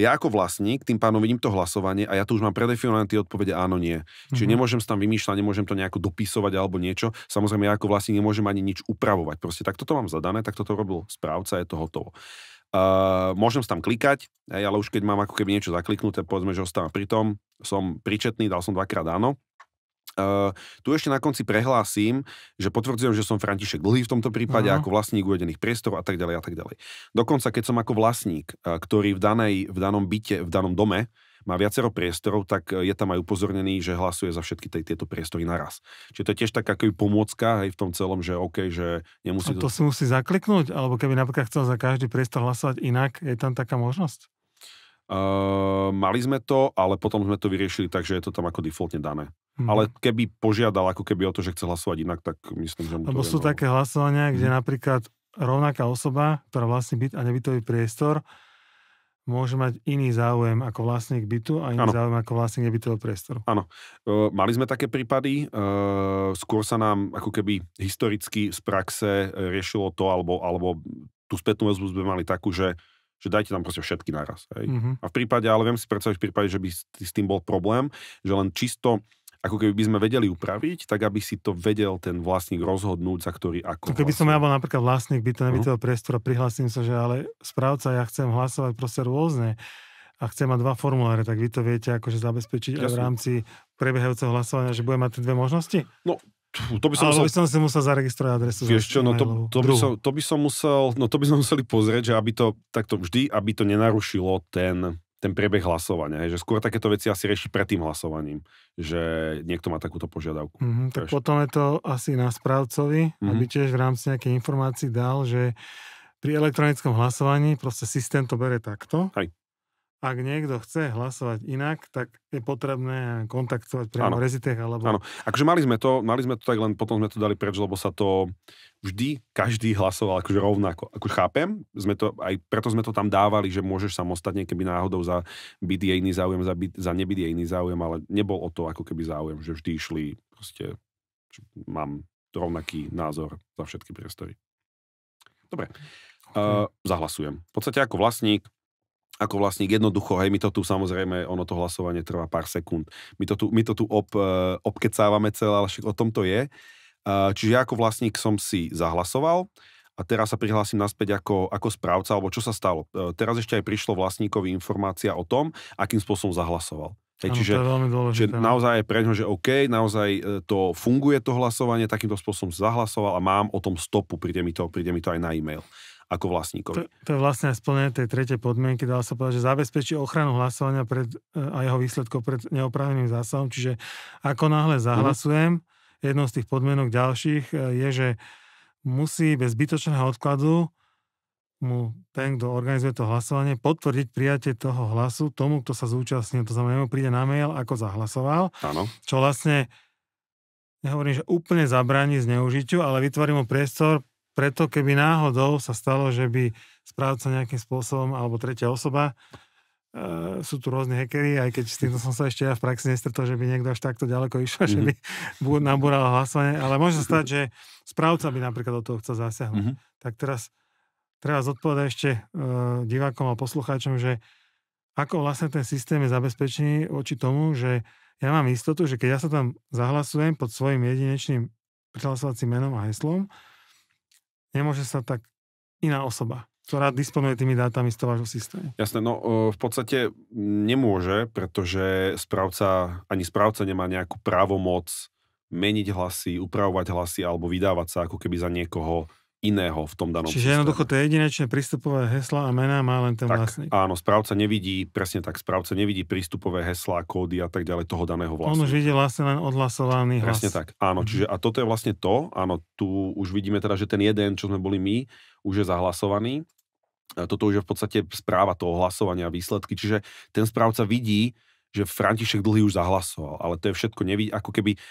Speaker 1: Ja ako vlastník, tým pádom vidím to hlasovanie a ja tu už mám predefinované tie odpovede áno, nie. Čiže nemôžem sa tam vymýšľať, nemôžem to nejako dopisovať alebo niečo. Samozrejme, ja ako vlastník nemôžem ani nič upravovať. Proste tak toto mám zadané, tak toto robil správca, je to hotovo. Môžem sa tam klikať, ale už keď mám ako keby niečo zakliknuté, povedzme, že ostávam pri tom, som príčetný, dal som 2-krát áno. Tu ešte na konci prehlásim, že potvrdzujem, že som František Dlhý v tomto prípade ako vlastník uvedených priestorov a tak ďalej a tak ďalej. Dokonca, keď som ako vlastník, ktorý v danom byte, v danom dome má viacero priestorov, tak je tam aj upozornený, že hlasuje za všetky tieto priestory naraz. Čiže to je tiež taká pomôcka aj v tom celom, že OK, že nemusí...
Speaker 2: A to si musí zakliknúť? Alebo keby napríklad chcel za každý priestor hlasovať inak, je tam taká možnosť?
Speaker 1: Mali sme to, ale potom sme to vyriešili tak, že je to tam ako defaultne dané. Ale keby požiadal ako keby o to, že chce hlasovať inak, tak myslím, že mu to...
Speaker 2: Lebo sú také hlasovania, kde napríklad rovnaká osoba, ktorá vlastní byt a nebytový priestor, môže mať iný záujem ako vlastník bytu a iný záujem ako vlastník nebytového priestoru.
Speaker 1: Áno. Mali sme také prípady, skôr sa nám ako keby historicky z praxe riešilo to, alebo tú spätnú väzbu sme mali takú, že dajte tam proste všetky naraz. Hej. A v prípade, ale viem si predstaviť v prípade, že by s tým bol problém, že len čisto ako keby by sme vedeli upraviť, tak aby si to vedel ten vlastník rozhodnúť, za ktorý ako
Speaker 2: Keby som ja bol napríklad vlastník bytového priestoru, prihlasím sa, že ale správca, ja chcem hlasovať proste rôzne a chcem mať 2 formuláre, tak vy to viete akože zabezpečiť aj v rámci prebiehajúceho hlasovania, že budem mať tie 2 možnosti?
Speaker 1: No, to by som
Speaker 2: by som si musel zaregistrovať adresu.
Speaker 1: Vieš čo, to by sme museli pozrieť, že aby to takto vždy, aby to nenarušilo ten priebeh hlasovania. Že skôr takéto veci asi rieši pred tým hlasovaním, že niekto má takúto požiadavku.
Speaker 2: Tak potom je to asi na správcovi, aby tiež v rámci nejakej informácií dal, že pri elektronickom hlasovaní proste systém to bere takto.
Speaker 1: Hej.
Speaker 2: Ak niekto chce hlasovať inak, tak je potrebné kontaktovať priamo Rezitech alebo...
Speaker 1: Áno, akože mali sme to tak, len potom sme to dali preč, lebo sa to vždy, každý hlasoval akože rovnako. Ako chápem, preto sme to tam dávali, že môžeš samostatne, keby náhodou za byt je iný záujem, za nebyt je iný záujem, ale nebol o to ako keby záujem, že vždy išli proste, že mám rovnaký názor za všetky priestory. Dobre, zahlasujem. V podstate ako vlastník jednoducho, hej, my to tu samozrejme, ono to hlasovanie trvá pár sekúnd. My to tu obkecávame celé, ale však o tom to je. Čiže ja ako vlastník som si zahlasoval a teraz sa prihlásim naspäť ako správca, alebo čo sa stalo. Teraz ešte aj prišlo vlastníkovi informácia o tom, akým spôsobom zahlasoval. Hej,
Speaker 2: ano,
Speaker 1: čiže naozaj je pre ňo, že OK, naozaj to funguje to hlasovanie, takýmto spôsobom zahlasoval a mám o tom stopu, príde mi to aj na e-mail ako vlastníkovi.
Speaker 2: To je vlastne splnenie tej tretej podmienky, dá sa povedať, že zabezpečí ochranu hlasovania a jeho výsledkov pred neoprávneným zásahom, čiže ako náhle zahlasujem, jednou z tých podmienok ďalších je, že musí bez zbytočného odkladu mu ten, kto organizuje to hlasovanie, potvrdiť prijatie toho hlasu tomu, kto sa zúčastnil. To znamená, mu príde na mail, ako zahlasoval.
Speaker 1: Áno.
Speaker 2: Čo vlastne, nehovorím, že úplne zabráni zneužitiu, ale vytvorí mu priestor. Preto keby náhodou sa stalo, že by správca nejakým spôsobom, alebo tretia osoba, sú tu rôzni hackeri, aj keď s týmto som sa ešte ja v praxi nestretol, že by niekto až takto ďaleko išiel, že by nabúral hlasovanie, ale môže sa stať, že správca by napríklad do toho chcel zasiahnuť. Tak teraz treba zodpovedať ešte divákom a poslucháčom, že ako vlastne ten systém je zabezpečený voči tomu, že ja mám istotu, že keď ja sa tam zahlasujem pod svojim jedinečným prihlasovacím menom a heslom, nemôže sa tak iná osoba, ktorá disponuje tými dátami z toho vášho systému.
Speaker 1: Jasné, no v podstate nemôže, pretože ani správca nemá nejakú právomoc meniť hlasy, upravovať hlasy alebo vydávať sa ako keby za niekoho iného v tom danom
Speaker 2: Čiže jednoducho tie jedinečné prístupové heslá a mená má len ten vlastník.
Speaker 1: Áno, správca nevidí prístupové heslá, kódy a tak ďalej toho daného vlastníka.
Speaker 2: On už vidí vlastne len odhlasovaný hlas.
Speaker 1: Presne tak, áno. Čiže a toto je vlastne to, áno, tu už vidíme teda, že ten jeden, čo sme boli my, už je zahlasovaný. A toto už je v podstate správa toho hlasovania a výsledky. Čiže ten správca vidí, že František Dlhý už zahlasoval, ale to je všetko nevidí, ako keby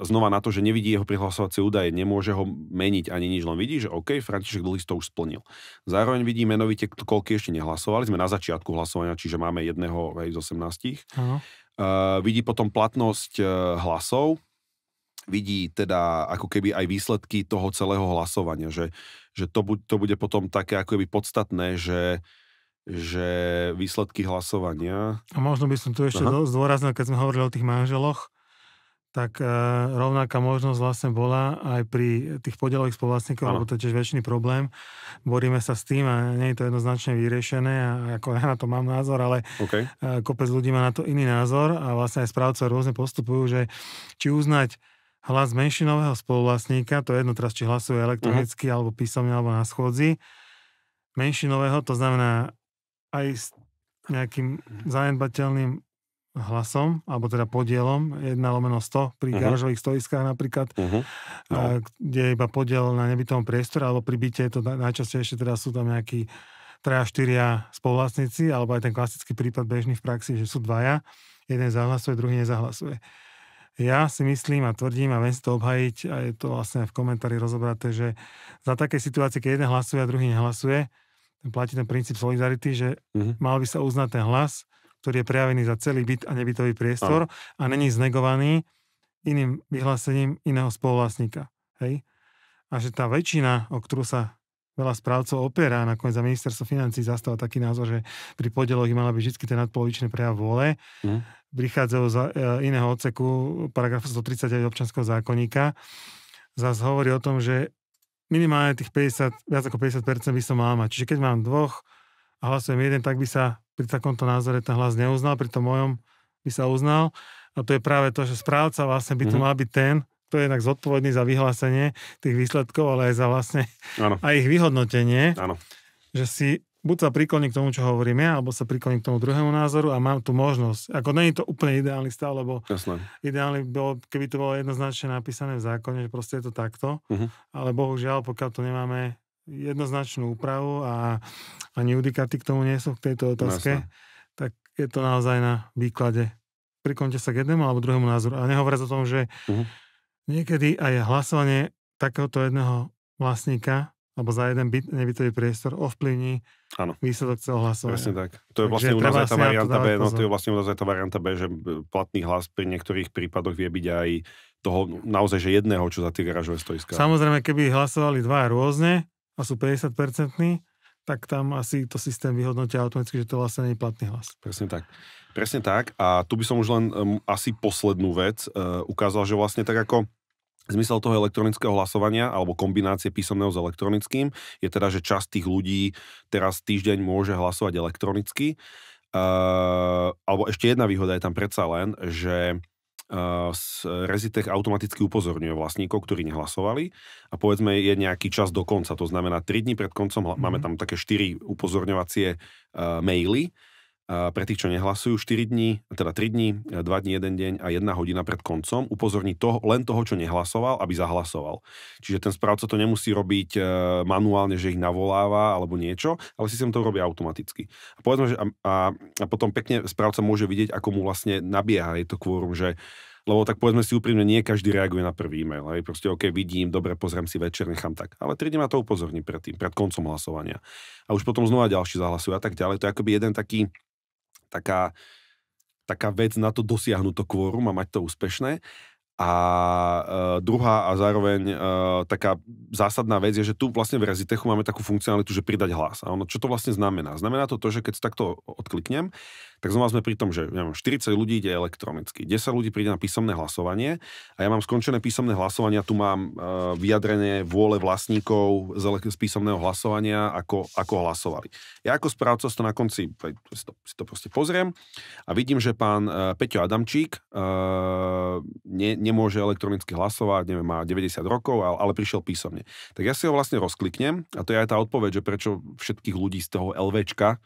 Speaker 1: znova na to, že nevidí jeho prihlasovacie údaje, nemôže ho meniť ani nič, len vidí, že OK, František Dlhý to už splnil. Zároveň vidí menovite, koľko ešte nehlasovali, sme na začiatku hlasovania, čiže máme jedného z 18. Vidí potom platnosť hlasov, vidí teda ako keby aj výsledky toho celého hlasovania, že to bude potom také ako keby podstatné, že výsledky hlasovania...
Speaker 2: A možno by som tu ešte zdôraznil, keď sme hovorili o tých manželoch, tak rovnaká možnosť vlastne bola aj pri tých podielových spoluvlastníkov, alebo to je tiež väčšiný problém. Boríme sa s tým a nie je to jednoznačne vyriešené a ako ja na to mám názor, ale kopec ľudí má na to iný názor a vlastne aj správcovia rôzne postupujú, že či uznať hlas menšinového spoluvlastníka, to je jedno teraz, či hlasuje elektronicky, alebo písomne, alebo na schôdzi, menšinového, to znamená aj s nejakým zanedbateľným hlasom, alebo teda podielom 1/100 pri garážových stoiskách napríklad, kde je iba podiel na nebytovom priestore, alebo pri byte je to najčastejšie, teda sú tam nejakí 3-4 spoluvlastníci, alebo aj ten klasický prípad bežný v praxi, že sú 2, jeden zahlasuje, druhý nezahlasuje. Ja si myslím a tvrdím a viem si to obhajiť, a je to vlastne v komentári rozobraté, že za také situácie, keď jeden hlasuje a druhý nehlasuje, platí ten princíp solidarity, že mal by sa uznať ten hlas, ktorý je prejavený za celý byt a nebytový priestor a není znegovaný iným vyhlásením iného spoluvlastníka. Hej? A že tá väčšina, o ktorú sa veľa správcov opiera, nakoniec za ministerstvo financií zastáva taký názor, že pri podieloch mala byť vždy ten nadpolovičný prejav vôle, prichádzajú z iného odseku paragrafu 139 občianskeho zákonníka, zase hovorí o tom, že minimálne tých 50, viac ako 50% by som mal mať. Čiže keď mám dvoch a hlasujem jeden, tak by sa pri takomto názore ten hlas neuznal, pri tom mojom by sa uznal. A to je práve to, že správca vlastne by to mal byť ten, kto je jednak zodpovedný za vyhlásenie tých výsledkov, ale aj za vlastne aj ich vyhodnotenie.
Speaker 1: Áno.
Speaker 2: Že si buď sa prikloní k tomu, čo hovorím ja, alebo sa prikloní k tomu druhému názoru a mám tu možnosť. Ako nie je to úplne ideálny stav, lebo ideálne bolo, keby to bolo jednoznačne napísané v zákone, že proste je to takto. Ale bohužiaľ, pokiaľ tu nemáme jednoznačnú úpravu a ani judikáty k tomu nie sú k tejto otázke, tak je to naozaj na výklade. Priklonte sa k jednému alebo druhému názoru. A nehovoriac o tom, že niekedy aj hlasovanie takéhoto jedného vlastníka alebo za jeden nebytový priestor ovplyvní výsledok celého hlasovania.
Speaker 1: Presne tak. To je vlastne u nás aj tá varianta B, to je vlastne u nás aj tá varianta B, že platný hlas pri niektorých prípadoch vie byť aj toho naozaj, že jedného, čo za tie garážové stojská.
Speaker 2: Samozrejme, keby hlasovali dva rôzne a sú 50%, tak tam asi to systém vyhodnotia automaticky, že to vlastne nie je platný hlas.
Speaker 1: Presne tak. Presne tak. A tu by som už len asi poslednú vec ukázal, že vlastne tak ako zmysel toho elektronického hlasovania alebo kombinácie písomného s elektronickým je teda, že časť tých ľudí teraz týždeň môže hlasovať elektronicky. Alebo ešte jedna výhoda je tam predsa len, že Rezitech automaticky upozorňuje vlastníkov, ktorí nehlasovali a povedzme je nejaký čas do konca, to znamená 3 dní pred koncom, máme tam také 4 upozorňovacie maily, pre tých, čo nehlasujú, 4 dní, teda 3 dní, 2 dní, 1 deň a 1 hodina pred koncom upozorní len toho, čo nehlasoval, aby zahlasoval. Čiže ten správca to nemusí robiť manuálne, že ich navoláva alebo niečo, ale systém to robí automaticky. A povedzme, že a potom pekne správca môže vidieť, ako mu vlastne nabieha je to kvórum, že lebo tak povedzme si úprimne, nie každý reaguje na prvý e-mail. Hej. Proste OK, vidím, dobre, pozriem si večer, nechám tak. Ale 3 dní ma to upozorní pred koncom hlasovania. A už potom znova ďalší zahlasujú a tak ďalej. To je akoby jeden taká vec na to dosiahnuť to kvórum a mať to úspešné. A druhá a zároveň taká zásadná vec je, že tu vlastne v Rezitechu máme takú funkcionalitu, že pridať hlas. A ono, čo to vlastne znamená? Znamená to, že keď takto odkliknem, tak znova sme pri tom, že neviem, 40 ľudí ide elektronicky, 10 ľudí príde na písomné hlasovanie a ja mám skončené písomné hlasovania, tu mám vyjadrenie vôle vlastníkov z písomného hlasovania, ako hlasovali. Ja ako správca to na konci si to proste pozriem a vidím, že pán Peťo Adamčík nemôže elektronicky hlasovať, neviem, má 90 rokov, ale prišiel písomne. Tak ja si ho vlastne rozkliknem a to je aj tá odpoveď, že prečo všetkých ľudí z toho LVčka,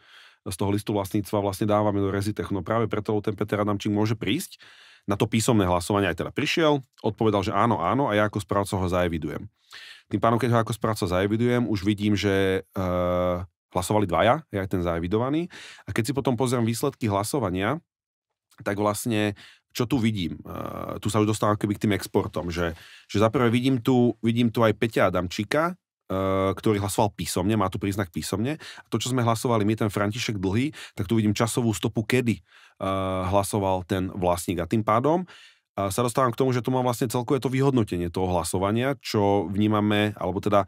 Speaker 1: z toho listu vlastníctva vlastne dávame do Rezitechu. No práve preto ten Peter Adamčík môže prísť na to písomné hlasovanie, aj teda prišiel, odpovedal, že áno, a ja ako správca ho zaevidujem. Tým pánom, keď ho ako správca zaevidujem, už vidím, že hlasovali dvaja, je aj ten zaevidovaný. A keď si potom pozriem výsledky hlasovania, tak vlastne čo tu vidím? Tu sa už dostávam k tým exportom, že za prvé vidím tu aj Peťa Adamčíka, ktorý hlasoval písomne, má tu príznak písomne. A to, čo sme hlasovali my, ten František Dlhý, tak tu vidím časovú stopu, kedy hlasoval ten vlastník. A tým pádom sa dostávam k tomu, že tu mám vlastne celkové to vyhodnotenie toho hlasovania, čo vnímame, alebo teda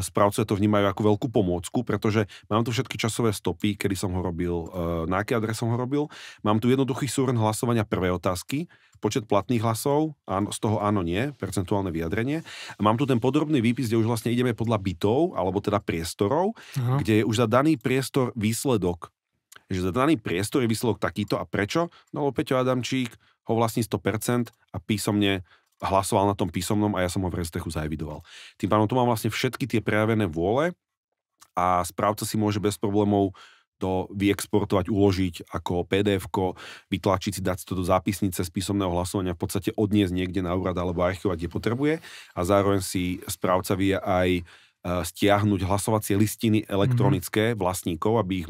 Speaker 1: správcovia to vnímajú ako veľkú pomôcku, pretože mám tu všetky časové stopy, kedy som ho robil, na aký adres som ho robil. Mám tu jednoduchý súhrn hlasovania prvej otázky, počet platných hlasov, z toho áno, nie, percentuálne vyjadrenie. A mám tu ten podrobný výpis, kde už vlastne ideme podľa bytov, alebo teda priestorov, kde je už za daný priestor výsledok. Že za daný priestor je výsledok takýto a prečo? No lebo Peťo Adamčík ho vlastní 100% a písomne hlasoval na tom písomnom a ja som ho v Rezitechu zaevidoval. Tým pádom tu mám vlastne všetky tie prejavené vôle a správca si môže bez problémov to vyexportovať, uložiť ako PDF-ko, vytlačiť si, dať to do zápisnice z písomného hlasovania, v podstate odniesť niekde na úrad alebo archivovať, kde potrebuje a zároveň si správca vie aj stiahnuť hlasovacie listiny elektronické vlastníkov, aby ich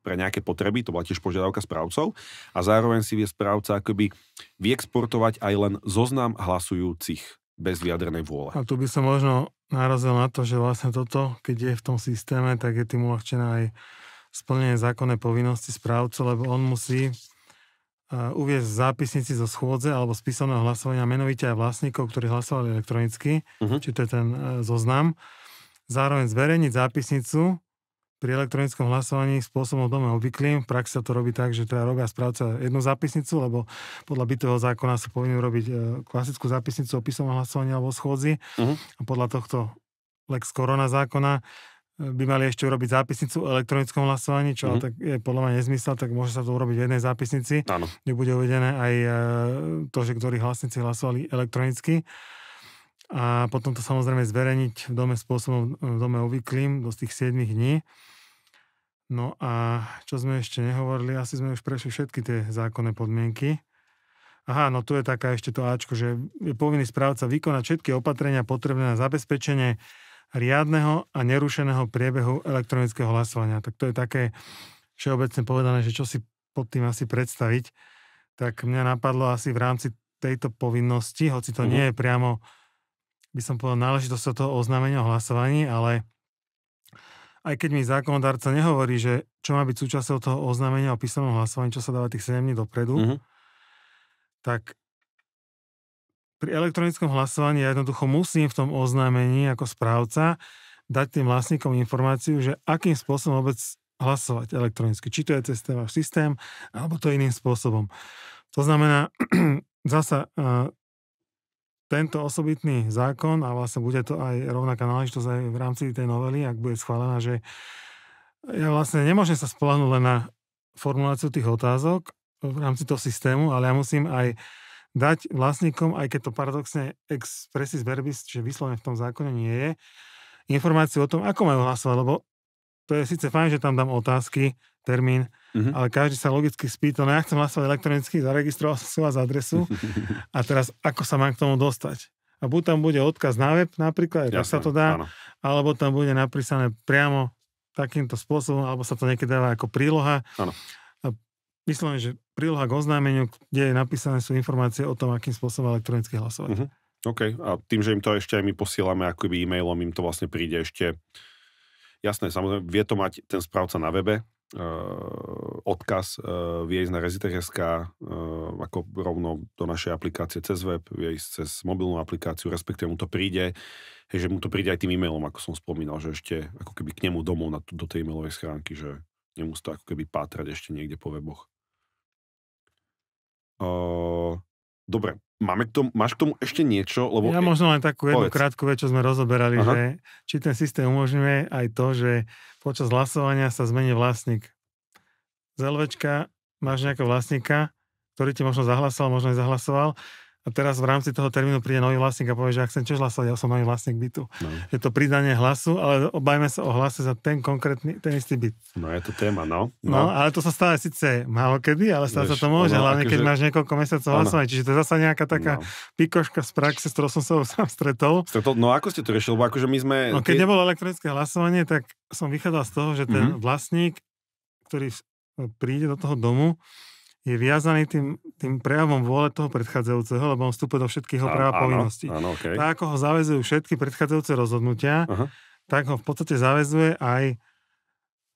Speaker 1: pre nejaké potreby, to bola tiež požiadavka správcov, a zároveň si vie správca akoby vyexportovať aj len zoznam hlasujúcich bez vyjadrenej vôle.
Speaker 2: A tu by som možno narazil na to, že vlastne toto, keď je v tom systéme, tak je tým uľahčené aj splnenie zákonnej povinnosti správcu, lebo on musí uviesť v zápisnici zo schôdze alebo z písomného hlasovania menovite aj vlastníkov, ktorí hlasovali elektronicky, či to je ten zoznam. Zároveň zverejniť zápisnicu pri elektronickom hlasovaní spôsobom v dome obvyklým. V praxi sa to robí tak, že teda robia správca jednu zápisnicu, lebo podľa bytového zákona sú povinní robiť klasickú zápisnicu o písomnom hlasovaní alebo schôdzi. A podľa tohto Lex Korona zákona by mali ešte urobiť zápisnicu o elektronickom hlasovaní, čo tak je podľa mňa nezmysel, tak môže sa to urobiť v jednej zápisnici, kde bude uvedené aj to, že ktorí hlasníci hlasovali elektronicky. A potom to samozrejme zverejniť v dome spôsobom v dome obvyklým do tých 7 dní. No a čo sme ešte nehovorili, asi sme už prešli všetky tie zákonné podmienky. Aha, no tu je taká ešte to áčko, že je povinný správca vykonať všetky opatrenia potrebné na zabezpečenie riadneho a nerušeného priebehu elektronického hlasovania. Tak to je také všeobecne povedané, že čo si pod tým asi predstaviť. Tak mňa napadlo asi v rámci tejto povinnosti, hoci to nie je priamo, by som povedal, náležitosť toho oznámenia o hlasovaní, ale aj keď mi zákonodárca nehovorí, že čo má byť súčasťou toho oznámenia o písomnom hlasovaní, čo sa dáva tých 7 dní dopredu, tak pri elektronickom hlasovaní ja jednoducho musím v tom oznámení ako správca dať tým vlastníkom informáciu, že akým spôsobom vôbec hlasovať elektronicky. Či to je cez ten váš systém, alebo to iným spôsobom. To znamená, zasa tento osobitný zákon, a vlastne bude to aj rovnaká náležitosť aj v rámci tej novely, ak bude schválená, že ja vlastne nemôžem sa spoľahnúť len na formuláciu tých otázok v rámci toho systému, ale ja musím aj dať vlastníkom, aj keď to paradoxne expressis verbis, čiže vyslovene v tom zákone nie je, informáciu o tom, ako majú hlasovať, lebo to je síce fajn, že tam dám otázky, termín, ale každý sa logicky spýta, no ja chcem hlasovať elektronicky, zaregistroval som si vás adresu a teraz ako sa mám k tomu dostať? A buď tam bude odkaz na web napríklad, tak sa to dá, alebo tam bude napísané priamo takýmto spôsobom, alebo sa to niekedy dáva ako príloha.
Speaker 1: Áno.
Speaker 2: Myslím, že príloha k oznámeniu, kde je napísané sú informácie o tom, akým spôsobom elektronicky hlasovať.
Speaker 1: OK. A tým, že im to ešte aj my posielame akoby e-mailom, im to vlastne príde ešte. Jasné, samozrejme, vie to mať ten správca na webe, odkaz, vie ísť na Reziter.sk, ako rovno do našej aplikácie cez web, vie ísť cez mobilnú aplikáciu, respektíve mu to príde, že mu to príde aj tým e-mailom, ako som spomínal, že ešte ako keby k nemu domov do tej e-mailovej schránky, že nemusí to ako keby pátrať ešte niekde po weboch. Dobre, máš k tomu ešte niečo? Lebo
Speaker 2: ja možno len takú jednu krátku vec, čo sme rozoberali, že či ten systém umožňuje aj to, že počas hlasovania sa zmení vlastník. Z LVčka máš nejakého vlastníka, ktorý ti možno zahlasoval, možno nezahlasoval, a teraz v rámci toho termínu príde nový vlastník a povie, že ak chcem tiež hlasovať, ja som nový vlastník bytu. Je to pridanie hlasu, ale obajme sa o hlase za ten konkrétny, ten istý byt. No
Speaker 1: je to téma, no.
Speaker 2: Ale to sa stáva síce málo kedy, ale stále sa to môže, hlavne keď máš niekoľko mesiacov hlasovania. Čiže to je zasa nejaká taká pikoška z praxe, s ktorou som sa sám stretol.
Speaker 1: No ako ste to riešili? Lebo akože my sme...
Speaker 2: No keď nebolo elektronické hlasovanie, tak som vychádzal z toho, že ten vlastník, ktorý príde do toho domu, je viazaný tým prejavom vôle toho predchádzajúceho, lebo on vstupuje do všetkých jeho práv a povinností.
Speaker 1: Okay.
Speaker 2: Tak ako ho zaväzujú všetky predchádzajúce rozhodnutia, tak ho v podstate zaväzuje aj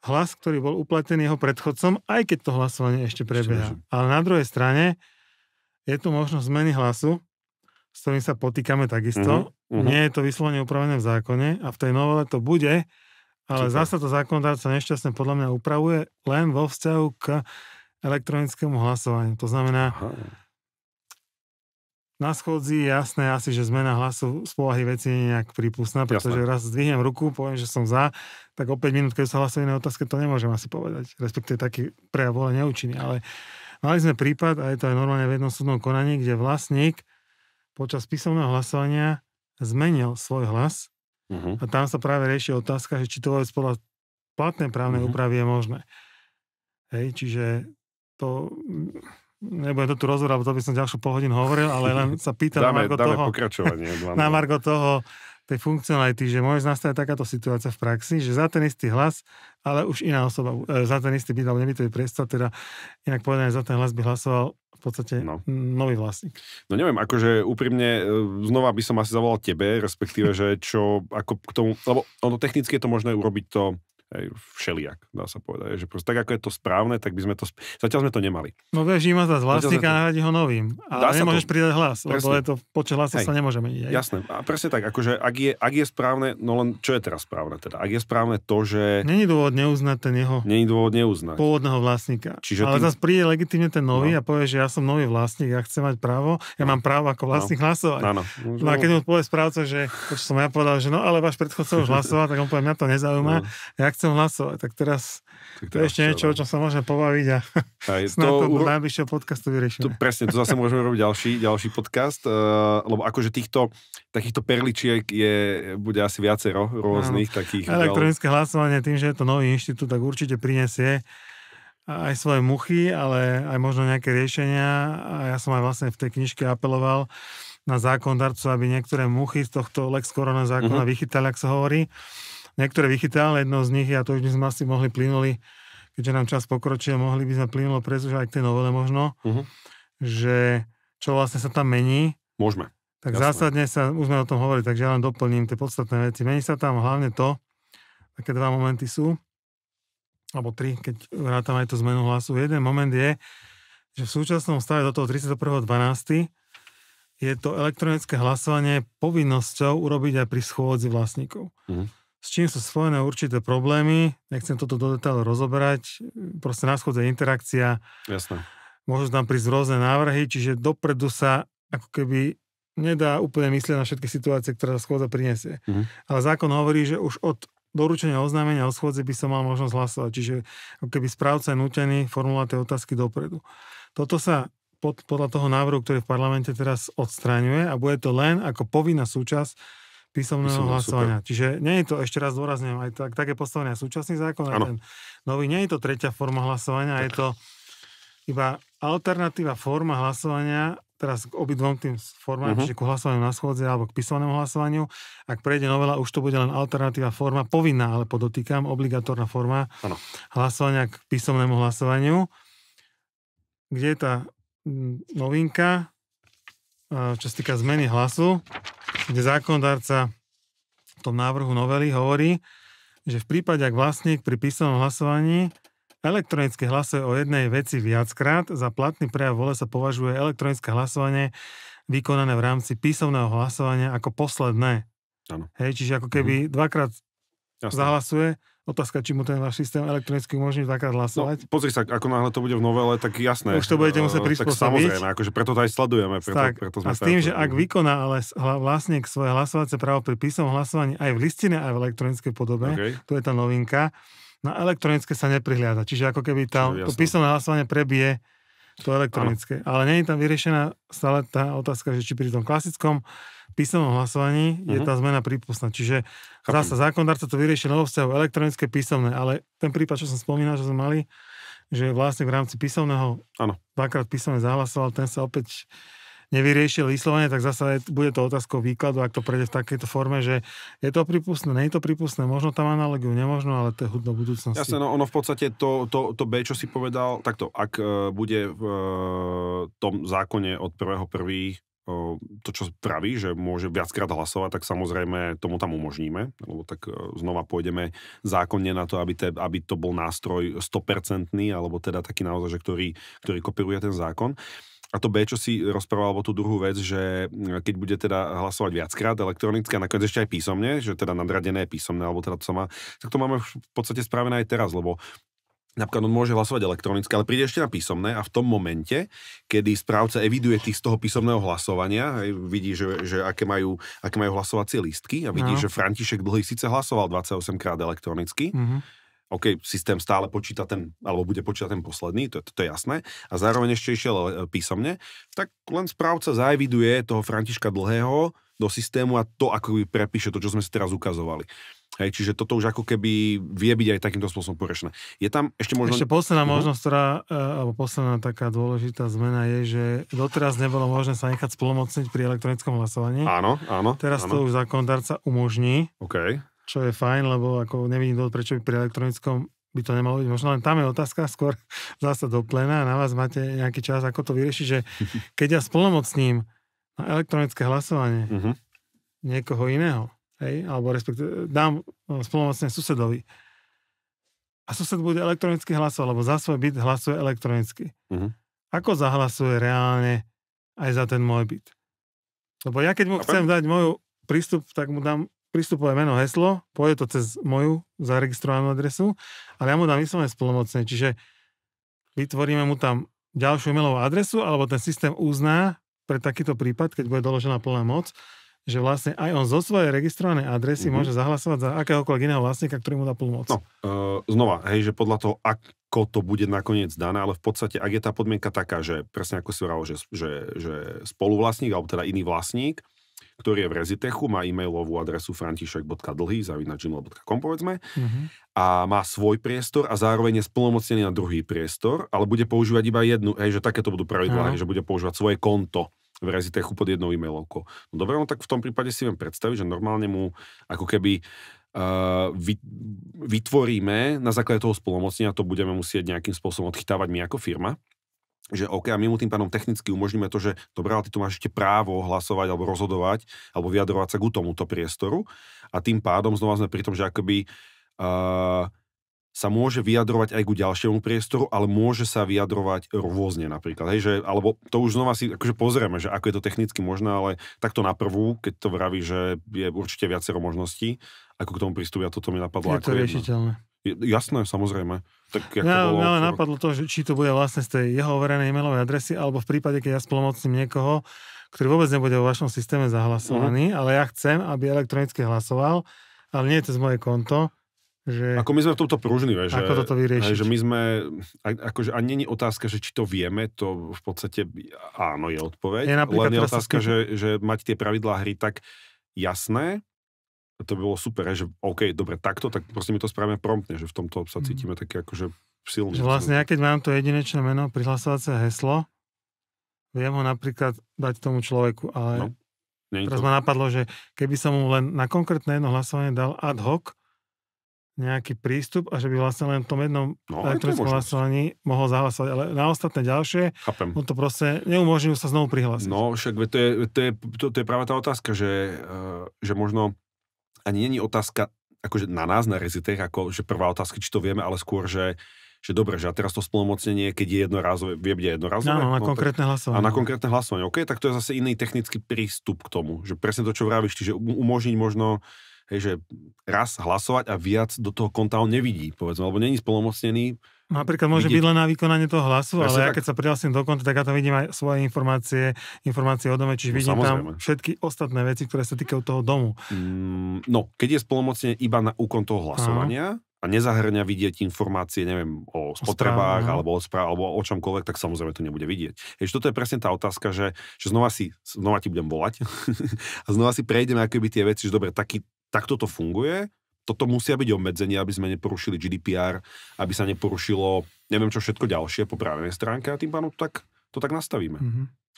Speaker 2: hlas, ktorý bol uplatnený jeho predchodcom, aj keď to hlasovanie ešte prebieha. Ale na druhej strane je tu možnosť zmeny hlasu, s ktorým sa potýkame takisto. Nie je to vyslovene upravené v zákone a v tej novele to bude, ale zasa to zákonodárca nešťastne podľa mňa upravuje len vo vzťahu k elektronickému hlasovaniu. To znamená, na schôdzi je jasné asi, že zmena hlasu z povahy veci nie je nejak prípustná, pretože raz zdvihnem ruku, poviem, že som za, tak o 5 minút, keď sa hlasuje na otázke, to nemôžem asi povedať. Respektíve taký prejav vôle neúčinný. Ale mali sme prípad, a je to aj normálne v jednom súdnom konaní, kde vlastník počas písomného hlasovania zmenil svoj hlas a tam sa práve rieši otázka, že či to vôbec podľa platnej právnej úpravy je možné. Hej, čiže to, nebudem to tu rozhovor, lebo to by som ďalšiu pol hodín hovoril, ale len sa pýtam
Speaker 1: dáme pokračovanie.
Speaker 2: Na margo toho, tej funkcionality, že môže nastať takáto situácia v praxi, že za ten istý hlas, ale už iná osoba, za ten istý byt, alebo nebytový priestor, teda inak povedané, za ten hlas by hlasoval v podstate nový vlastník.
Speaker 1: No neviem, akože úprimne, znova by som asi zavolal tebe, respektíve, že čo, ako k tomu, lebo ono technicky je to možné urobiť to všelijak, dá sa povedať. Že proste tak, ako je to správne, tak by sme to... Zatiaľ sme to nemali.
Speaker 2: No vieš, ima z vlastníka a nahradí ho novým. Ale nemôžeš pridať hlas, lebo je to počet hlasov sa nemôže meniť.
Speaker 1: Jasné. A presne tak, akože ak je správne, no len čo je teraz správne teda? Ak je správne to, že...
Speaker 2: Není dôvod neuznať ten jeho pôvodného vlastníka. Ale zase príde legitímne ten nový a povie, že ja som nový vlastník, ja chcem mať právo, ja mám právo ako vlastník hlasovať.
Speaker 1: Áno.
Speaker 2: No a keď mu povie správca, že to, čo som ja povedal, že no ale váš predchodca už hlasoval, tak on povie, mňa to nezaujíma, ja chcem hlasovať. Tak teraz to je ešte niečo, o čom sa môžeme pobaviť a snad to do najbližšieho podcastu vyriešime.
Speaker 1: Presne, to zase môžeme robiť ďalší podcast, lebo akože takýchto perličiek bude asi viacero rôznych takých.
Speaker 2: Elektronické hlasovanie tým, že je to nový inštitút, tak určite prinesie aj svoje muchy, ale aj možno nejaké riešenia. A ja som aj vlastne v tej knižke apeloval na zákonodarcu, aby niektoré muchy z tohto Lex Korona zákona vychytali, ak sa hovorí. Niektoré vychytali, jedno z nich, a to už by sme asi mohli plynuli, keďže nám čas pokročil, mohli by sme plynulo prejsť už aj k tej novele možno, že čo vlastne sa tam mení.
Speaker 1: Môžeme.
Speaker 2: Tak jasné. Zásadne sa, už sme o tom hovorili, takže ja len doplním tie podstatné veci. Mení sa tam hlavne to, také dva momenty sú, alebo tri, keď vrátam aj tú zmenu hlasu. Jeden moment je, že v súčasnom stave do toho 31.12. je to elektronické hlasovanie povinnosťou urobiť aj pri schôdzi vlastníkov. S čím sú spojené určité problémy, nechcem toto do detailu rozoberať, proste na schôdze interakcia.
Speaker 1: Jasné.
Speaker 2: Môžu tam prísť rôzne návrhy, čiže dopredu sa ako keby nedá úplne myslieť na všetky situácie, ktoré schôdza prinesie. Ale zákon hovorí, že už od doručenia oznámenia o schôdzi by som mal možnosť hlasovať, čiže ako keby správca je nútený formulovať tie otázky dopredu. Toto sa podľa toho návrhu, ktorý v parlamente teraz odstraňuje a bude to len ako povinná súčasť písomného hlasovania. Super. Čiže nie je to, ešte raz dôrazňujem, aj také postavené súčasný zákon, aj ten nový, nie je to tretia forma hlasovania, je to iba alternatíva forma hlasovania, teraz k obidvom tým formám, čiže ku hlasovaniu na schôdze alebo k písomnému hlasovaniu. Ak prejde novela, už to bude len alternatíva forma, povinná, ale podotýkam, obligatórna forma hlasovania k písomnému hlasovaniu. Kde je tá novinka, čo sa týka zmeny hlasu, kde zákonodárca v tom návrhu novely hovorí, že v prípade, ak vlastník pri písomnom hlasovaní elektronicky hlasuje o jednej veci viackrát, za platný prejav vôle sa považuje elektronické hlasovanie vykonané v rámci písomného hlasovania ako posledné.
Speaker 1: Áno.
Speaker 2: Hej, čiže ako keby dvakrát zahlasuje, otázka, či mu ten váš systém elektronicky umožní dvakrát hlasovať.
Speaker 1: No, pozri sa, ako náhle to bude v novele, tak jasné.
Speaker 2: Už to budete musieť prispôsobiť.
Speaker 1: Tak samozrejme, akože preto to aj sledujeme. Preto
Speaker 2: sme a s tým, že ak vykoná ale vlastník svoje hlasovacie právo pri písomnom hlasovaní aj v listine, aj v elektronickej podobe, tu je tá novinka, na elektronické sa neprihliada. Čiže ako keby to písomné hlasovanie prebije to elektronické. Ano. Ale nie je tam vyriešená stále tá otázka, že či pri tom klasickom písomnom hlasovaní je tá zmena prípustná. Čiže zasa zákonodárca to vyriešil vo vzťahu elektronické písomné, ale ten prípad, čo som spomínal, že sme mali, že vlastne v rámci písomného dvakrát písomne zahlasoval, ten sa opäť nevyriešil vyslovene, tak zasa bude to otázkou výkladu, ak to prejde v takejto forme, že je to prípustné, nie je to prípustné, možno tam analogiu, nemožno, ale to je hud do budúcnosti.
Speaker 1: Jasné, no ono v podstate to B, čo si povedal, takto, ak bude v tom zákone od 1.1. To, čo praví, že môže viackrát hlasovať, tak samozrejme tomu tam umožníme, lebo tak znova pôjdeme zákonne na to, aby to bol nástroj 100%, alebo teda taký naozaj, že ktorý kopíruje ten zákon. A to B, čo si rozprával, alebo tú druhú vec, že keď bude teda hlasovať viackrát elektronicky a nakoniec ešte aj písomne, že teda nadradené písomné, alebo teda to sa má, tak to máme v podstate spravené aj teraz, lebo napríklad on môže hlasovať elektronicky, ale príde ešte na písomné a v tom momente, kedy správca eviduje tých z toho písomného hlasovania, vidí, že aké majú hlasovacie lístky a vidí, že František Dlhý síce hlasoval 28 krát elektronicky, OK, systém stále počíta alebo bude počítať ten posledný, to je jasné, a zároveň ešte išiel písomne, tak len správca zaeviduje toho Františka Dlhého do systému a to ako by prepíše to, čo sme si teraz ukazovali. Hej, čiže toto už ako keby vie byť aj takýmto spôsobom porešené. Je tam ešte možno...
Speaker 2: Ešte posledná možnosť, alebo posledná taká dôležitá zmena je, že doteraz nebolo možné sa nechať splnomocniť pri elektronickom hlasovaní.
Speaker 1: Áno.
Speaker 2: Teraz to už zákonodárca umožní.
Speaker 1: OK.
Speaker 2: Čo je fajn, lebo ako nevidím dôvod, prečo by pri elektronickom by to nemalo byť. Možno len tam je otázka skôr zase do plena a na vás máte nejaký čas, ako to vyriešiť, že keď ja splnomocním na elektronické hlasovanie niekoho iného, hej, alebo respektíve dám splnomocnenie susedovi, a sused bude elektronicky hlasovať, lebo za svoj byt hlasuje elektronicky. Ako zahlasuje reálne aj za ten môj byt? Lebo ja keď mu chcem dať moju prístup, tak mu dám prístupové meno, heslo, pôjde to cez moju zaregistrovanú adresu, ale ja mu dám vyslovene splnomocnenie, čiže vytvoríme mu tam ďalšiu e-mailovú adresu, alebo ten systém uzná pre takýto prípad, keď bude doložená plná moc, že vlastne aj on zo svojej registrovanej adresy môže zahlasovať za akéhokoľvek iného vlastníka, ktorý mu dá plnú moc.
Speaker 1: No, znova, hej, že podľa toho, ako to bude nakoniec dané, ale v podstate, ak je tá podmienka taká, že presne ako si hovoril, že spoluvlastník, alebo teda iný vlastník, ktorý je v Rezitechu, má e-mailovú adresu františek.dlhý@gmail.com povedzme, a má svoj priestor a zároveň je splnomocnený na druhý priestor, ale bude používať iba jednu, hej, že takéto budú pravidlá, že bude používať svoje konto v Rezitechu pod jednou e-mailovkou. No dobre, no tak v tom prípade si viem predstaviť, že normálne mu ako keby vytvoríme na základe toho splnomocnenia, to budeme musieť nejakým spôsobom odchytávať my ako firma, že OK, a my mu tým pádom technicky umožníme to, že dobrá, ale ty tu máš ešte právo hlasovať alebo rozhodovať alebo vyjadrovať sa k tomuto priestoru a tým pádom znova sme pri tom, že akoby sa môže vyjadrovať aj ku ďalšiemu priestoru, ale môže sa vyjadrovať rôzne napríklad. Hej, že, alebo to už znova si akože pozrieme, že ako je to technicky možné, ale takto na prvú, keď to vraví, že je určite viacero možností, ako k tomu pristúpia, toto mi napadlo.
Speaker 2: Je to riešiteľné.
Speaker 1: Jasné, samozrejme. Tak,
Speaker 2: ale napadlo to, že či to bude vlastne z tej jeho overenej e-mailovej adresy, alebo v prípade, keď ja splnomocním niekoho, ktorý vôbec nebude vo vašom systéme zahlasovaný, ale ja chcem, aby elektronicky hlasoval, ale nie je to z moje konto. Že...
Speaker 1: Ako my sme v tomto pružní, že,
Speaker 2: ako toto vyriešiť?
Speaker 1: Že my sme, akože ani nie je otázka, že či to vieme, to v podstate áno je odpoveď, len je otázka, že mať tie pravidlá hry tak jasné, to by bolo super, že OK, dobre, takto, tak proste my to spravíme promptne, že v tomto sa cítime také akože silný.
Speaker 2: Že vlastne ja keď mám to jedinečné meno, prihlasovacie heslo, viem ho napríklad dať tomu človeku, ale teraz ma napadlo, že keby som mu len na konkrétne jedno hlasovanie dal ad hoc nejaký prístup a že by vlastne len v tom jednom elektronickom hlasovaní mohol zahlasovať, ale na ostatné ďalšie mu to proste neumožňujú sa znovu prihlásiť.
Speaker 1: No, však to je práve tá otázka, že možno ani není otázka akože na nás, na Rezitech, ako že prvá otázka, či to vieme, ale skôr, že dobre, že a teraz to splnomocnenie, keď je jednorázové, vie byť jednorázové?
Speaker 2: Áno, na konkrétne hlasovanie.
Speaker 1: A na konkrétne hlasovanie, OK, tak to je zase iný technický prístup k tomu, že presne to, čo vravíš, čiže umožniť možno že raz hlasovať a viac do toho konta on nevidí, povedzme, lebo není splnomocnený.
Speaker 2: Napríklad môže byť len na vykonanie toho hlasu, ale ja keď sa prihlasím do konta, tak ja tam vidím aj svoje informácie o dome, čiže vidím tam všetky ostatné veci, ktoré sa týkajú toho domu.
Speaker 1: No, keď je splnomocnený iba na úkon toho hlasovania a nezahrňa vidieť informácie, neviem, o spotrebách alebo o čomkoľvek, tak samozrejme to nebude vidieť. Ešte toto je presne tá otázka, že znova ti budem volať a znova si prejdeme akoby tie veci, že dobre, takto to funguje, toto musia byť obmedzenia, aby sme neporušili GDPR, aby sa neporušilo neviem čo všetko ďalšie po právnej stránke a tým pádom to tak nastavíme.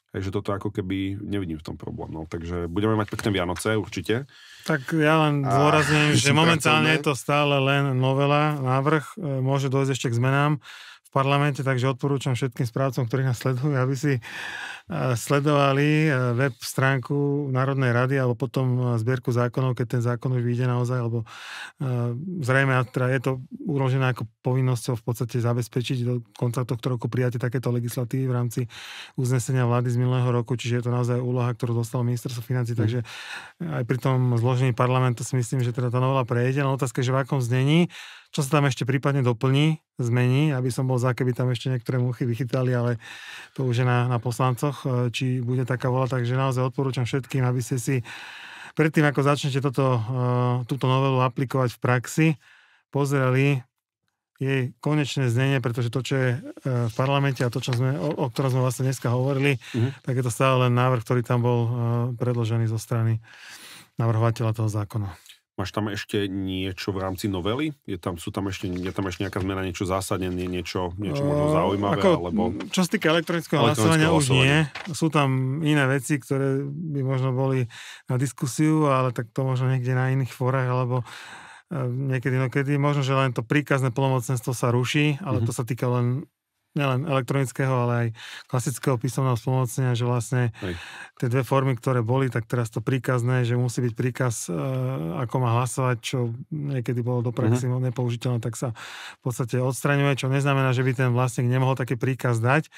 Speaker 1: Takže toto ako keby nevidím v tom problém. No, takže budeme mať pekné Vianoce určite.
Speaker 2: Tak ja len zdôrazňujem, že momentálne je to stále len novela, návrh, môže dojsť ešte k zmenám v parlamente, takže odporúčam všetkým správcom, ktorí nás sledujú, aby si sledovali web stránku Národnej rady alebo potom zbierku zákonov, keď ten zákon už vyjde naozaj, alebo zrejme teda je to uložené ako povinnosťou v podstate zabezpečiť do konca tohto roku prijatie takéto legislatívy v rámci uznesenia vlády z minulého roku, čiže je to naozaj úloha, ktorú dostalo ministerstvo financií, takže aj pri tom zložení parlamentu si myslím, že teda tá novela prejde, ale otázka je, že v akom znení, čo sa tam ešte prípadne doplní, zmení, aby som bol za, keby tam ešte niektoré muchy vychytali, ale to už je na poslancoch, či bude taká vola, takže naozaj odporúčam všetkým, aby ste si predtým, ako začnete túto novelu aplikovať v praxi, pozreli jej konečné znenie, pretože to, čo je v parlamente a to, o ktorom sme vlastne dneska hovorili, tak je to stále len návrh, ktorý tam bol predložený zo strany navrhovateľa toho zákona.
Speaker 1: Máš tam ešte niečo v rámci novely? Je tam ešte nejaká zmena, niečo zásadne, niečo možno zaujímavé?
Speaker 2: Čo sa týka elektronického hlasovania, už nie. Sú tam iné veci, ktoré by možno boli na diskusiu, ale tak to možno niekde na iných fórach, alebo niekedy, možno, že len to príkazné plnomocenstvo sa ruší, ale to sa týka len nielen elektronického, ale aj klasického písomného splnomocnenia, že vlastne tie dve formy, ktoré boli, tak teraz to príkazné, že musí byť príkaz, ako má hlasovať, čo niekedy bolo do praxi nepoužiteľné, tak sa v podstate odstraňuje, čo neznamená, že by ten vlastník nemohol taký príkaz dať.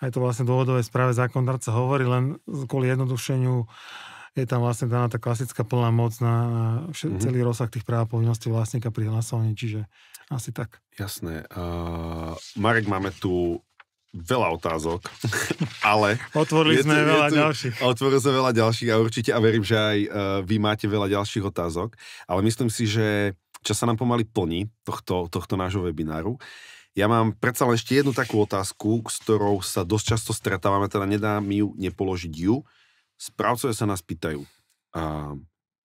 Speaker 2: Aj to vlastne dôvodové správe zákonodárca hovorí, len kvôli jednodušeniu je tam vlastne daná tá klasická plná moc na celý rozsah tých práv a povinností vlastníka pri hlasovaní, čiže asi tak.
Speaker 1: Jasné. Marek, máme tu veľa otázok, ale...
Speaker 2: Otvorili sme veľa
Speaker 1: ďalších a určite, a verím, že aj vy máte veľa ďalších otázok, ale myslím si, že čas sa nám pomaly plní tohto nášho webináru. Ja mám predsa len ešte jednu takú otázku, s ktorou sa dosť často stretávame, teda nedá mi ju nepoložiť ju. Správcovia sa nás pýtajú,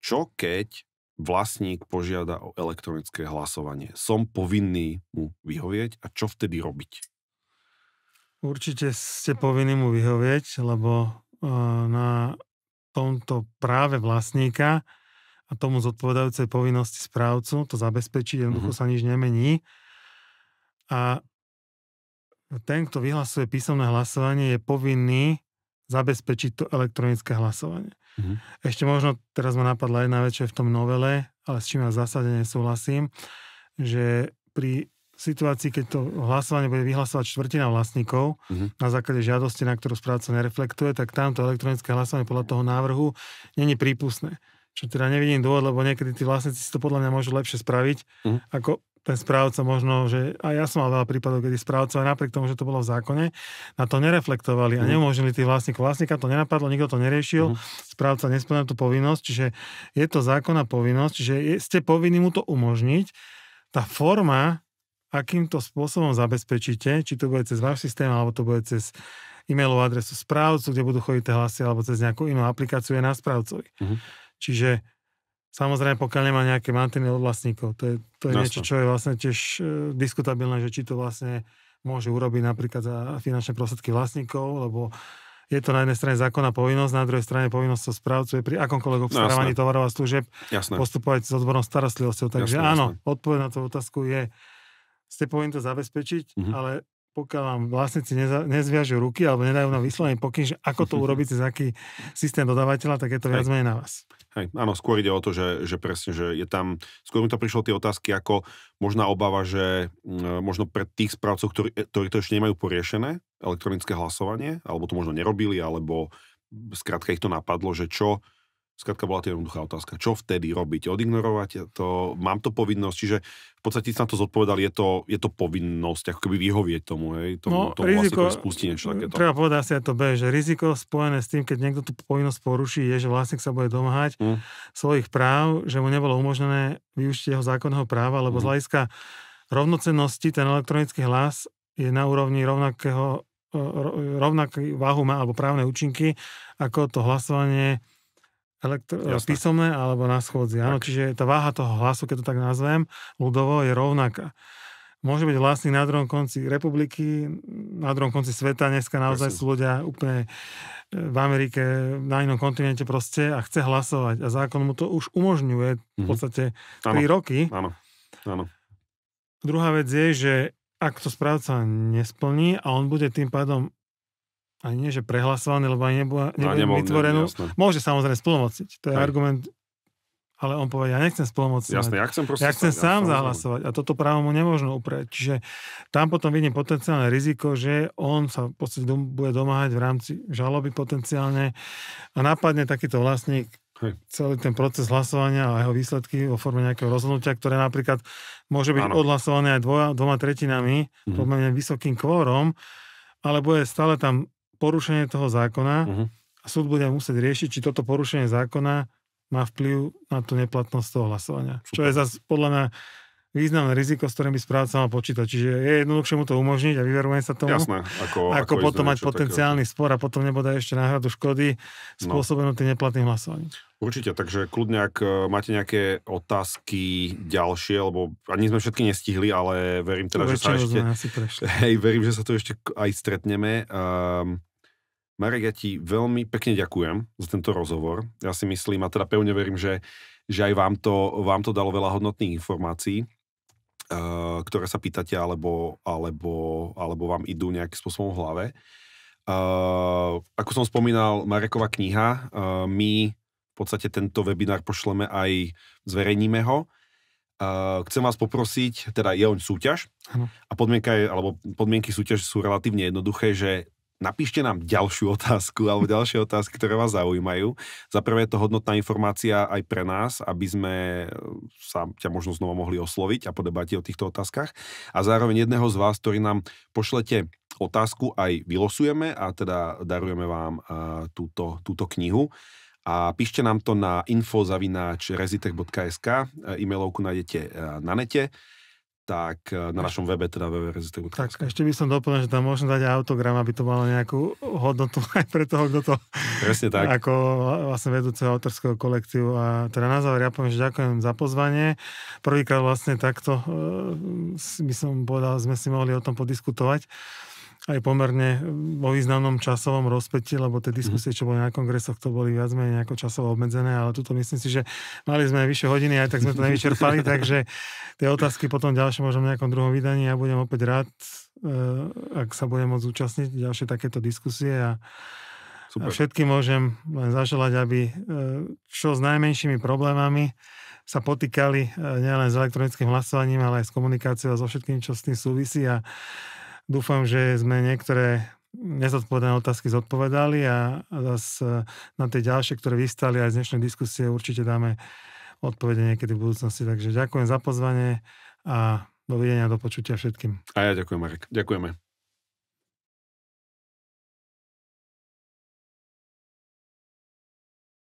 Speaker 1: čo keď vlastník požiada o elektronické hlasovanie? Som povinný mu vyhovieť a čo vtedy robiť?
Speaker 2: Určite ste povinní mu vyhovieť, lebo na tomto práve vlastníka a tomu zodpovedajúcej povinnosti správcu to zabezpečiť, jednoducho sa nič nemení. A ten, kto vyhlasuje písomné hlasovanie, je povinný zabezpečiť to elektronické hlasovanie. Ešte možno, teraz ma napadla jedna vec, čo je v tom novele, ale s čím ja v zásade nesúhlasím, že pri situácii, keď to hlasovanie bude vyhlasovať štvrtina vlastníkov na základe žiadosti, na ktorú správca nereflektuje, tak tamto elektronické hlasovanie podľa toho návrhu není prípustné. Čo teda nevidím dôvod, lebo niekedy tí vlastníci si to podľa mňa môžu lepšie spraviť, ako ten správca možno, že aj ja som mal veľa prípadov, kedy správca, napriek tomu, že to bolo v zákone, na to nereflektovali a neumožnili tých vlastníkov. Vlastníka to nenapadlo, nikto to neriešil, správca nesplňal tú povinnosť, čiže je to zákonná povinnosť, čiže ste povinní mu to umožniť. Tá forma, akýmto spôsobom zabezpečíte, či to bude cez váš systém, alebo to bude cez e-mailovú adresu správcu, kde budú chodiť tie hlasy, alebo cez nejakú inú aplikáciu je na správcovi. Čiže samozrejme, pokiaľ nemá nejaké mantinely od vlastníkov, to je niečo, čo je vlastne tiež diskutabilné, že či to vlastne môže urobiť napríklad za finančné prostriedky vlastníkov, lebo je to na jednej strane zákonná povinnosť, na druhej strane povinnosť so správcu je pri akomkoľvek obstarávaní tovarov a služieb postupovať s odbornou starostlivosťou. Takže áno, odpoveď na tú otázku je, ste povinni to zabezpečiť, ale pokiaľ vám vlastníci nezviažujú ruky alebo nedajú na vyslovený pokyn, že ako to urobiť cez aký systém dodávateľa, tak je to viac menej na vás.
Speaker 1: Hej, áno, skôr ide o to, že presne, že je tam, skôr mi to prišlo tie otázky ako možná obava, že možno pre tých správcov, ktorí to ešte nemajú poriešené, elektronické hlasovanie, alebo to možno nerobili, alebo skrátka ich to napadlo, že čo, skrátka bola to jednoduchá otázka, čo vtedy robiť, odignorovať to, mám to povinnosť, čiže v podstate sa na to zodpovedali, je to povinnosť, ako keby vyhovieť tomu, tomu
Speaker 2: riziko,
Speaker 1: vlastníkovi spustiť niečo takéto.
Speaker 2: Treba povedať asi aj to B, že riziko spojené s tým, keď niekto tú povinnosť poruší, je, že vlastník sa bude domáhať svojich práv, že mu nebolo umožnené využiť jeho zákonného práva, lebo z hľadiska rovnocennosti ten elektronický hlas je na úrovni rovnaký váhu má, alebo právne účinky, ako to hlasovanie písomné alebo na schôdzi. Áno, čiže tá váha toho hlasu, keď to tak nazvem, ľudovo je rovnaká. Môže byť vlastník na druhom konci republiky, na druhom konci sveta, dneska naozaj sú ľudia úplne v Amerike, na inom kontinente proste a chce hlasovať a zákon mu to už umožňuje v podstate 3 roky.
Speaker 1: Áno.
Speaker 2: Druhá vec je, že ak to správca nesplní a on bude tým pádom ani nie, že prehlasovaný, lebo aj nebude vytvorenú. Môže samozrejme splnomocniť. To je argument, ale on povie, ja nechcem splnomocniť.
Speaker 1: Jasné,
Speaker 2: ja chcem sám zahlasovať a toto právo mu nemôžno uprieť. Čiže tam potom vidím potenciálne riziko, že on sa v podstate bude domáhať v rámci žaloby potenciálne a napadne takýto vlastník celý ten proces hlasovania a jeho výsledky vo forme nejakého rozhodnutia, ktoré napríklad môže byť odhlasované aj 2/3 pomerne vysokým kvórom, ale bude stále tam porušenie toho zákona a súd bude musieť riešiť, či toto porušenie zákona má vplyv na tú neplatnosť toho hlasovania. Super. Čo je zase podľa mňa významné riziko, s ktorým by správca mal počítať. Čiže je jednoduchšie mu to umožniť a vyverujeme sa tomu.
Speaker 1: Jasné.
Speaker 2: Ako potom mať potenciálny spor a potom nebude ešte náhradu škody spôsobenú tým neplatným hlasovaním.
Speaker 1: Určite, takže kľudne, ak máte nejaké otázky ďalšie, lebo ani sme všetky nestihli, ale verím teda, že sa ešte... verím, že sa tu ešte aj stretneme. Marek, ja ti veľmi pekne ďakujem za tento rozhovor. Ja si myslím, a teda pevne verím, že aj vám to dalo veľa hodnotných informácií. ktoré sa pýtate, alebo vám idú nejakým spôsobom v hlave. Ako som spomínal, Marekova kniha, my v podstate tento webinár pošleme aj, zverejníme ho. Chcem vás poprosiť, teda je on súťaž a podmienky súťaže sú relatívne jednoduché, že napíšte nám ďalšiu otázku alebo ďalšie otázky, ktoré vás zaujímajú. Za prvé je to hodnotná informácia aj pre nás, aby sme sa ťa možno znova mohli osloviť a po debate o týchto otázkach. A zároveň jedného z vás, ktorý nám pošlete otázku, aj vylosujeme a teda darujeme vám túto knihu. A píšte nám to na info@rezitech.sk, e-mailovku nájdete na nete, tak na našom webe, teda www.rezitech.sk.
Speaker 2: Tak ešte by som doplnil, že tam môžem dať autogram, aby to malo nejakú hodnotu aj pre toho, kto to...
Speaker 1: Presne tak.
Speaker 2: Ako vlastne vedúceho autorského kolektívu. A teda na záver ja poviem, že ďakujem za pozvanie. Prvýkrát vlastne takto by som povedal, sme si mohli o tom podiskutovať aj pomerne vo významnom časovom rozpätí, lebo tie diskusie, čo boli na kongresoch, to boli viac menej nejako časovo obmedzené, ale tuto myslím si, že mali sme aj vyššie hodiny, aj tak sme to nevyčerpali, takže tie otázky potom ďalšie možno v nejakom druhom vydaní. Ja budem opäť rád, ak sa budem môcť zúčastniť ďalšie takéto diskusie a všetkým môžem len zaželať, aby čo s najmenšími problémami sa potýkali nielen s elektronickým hlasovaním, ale aj s komunikáciou a so všetkým, čo s tým súvisí, a dúfam, že sme niektoré nezodpovedané otázky zodpovedali a zase na tie ďalšie, ktoré vystali aj z dnešnej diskusie, určite dáme odpovede niekedy v budúcnosti. Takže ďakujem za pozvanie a dovidenia, do počutia všetkým.
Speaker 1: A ja ďakujem, Marek. Ďakujeme.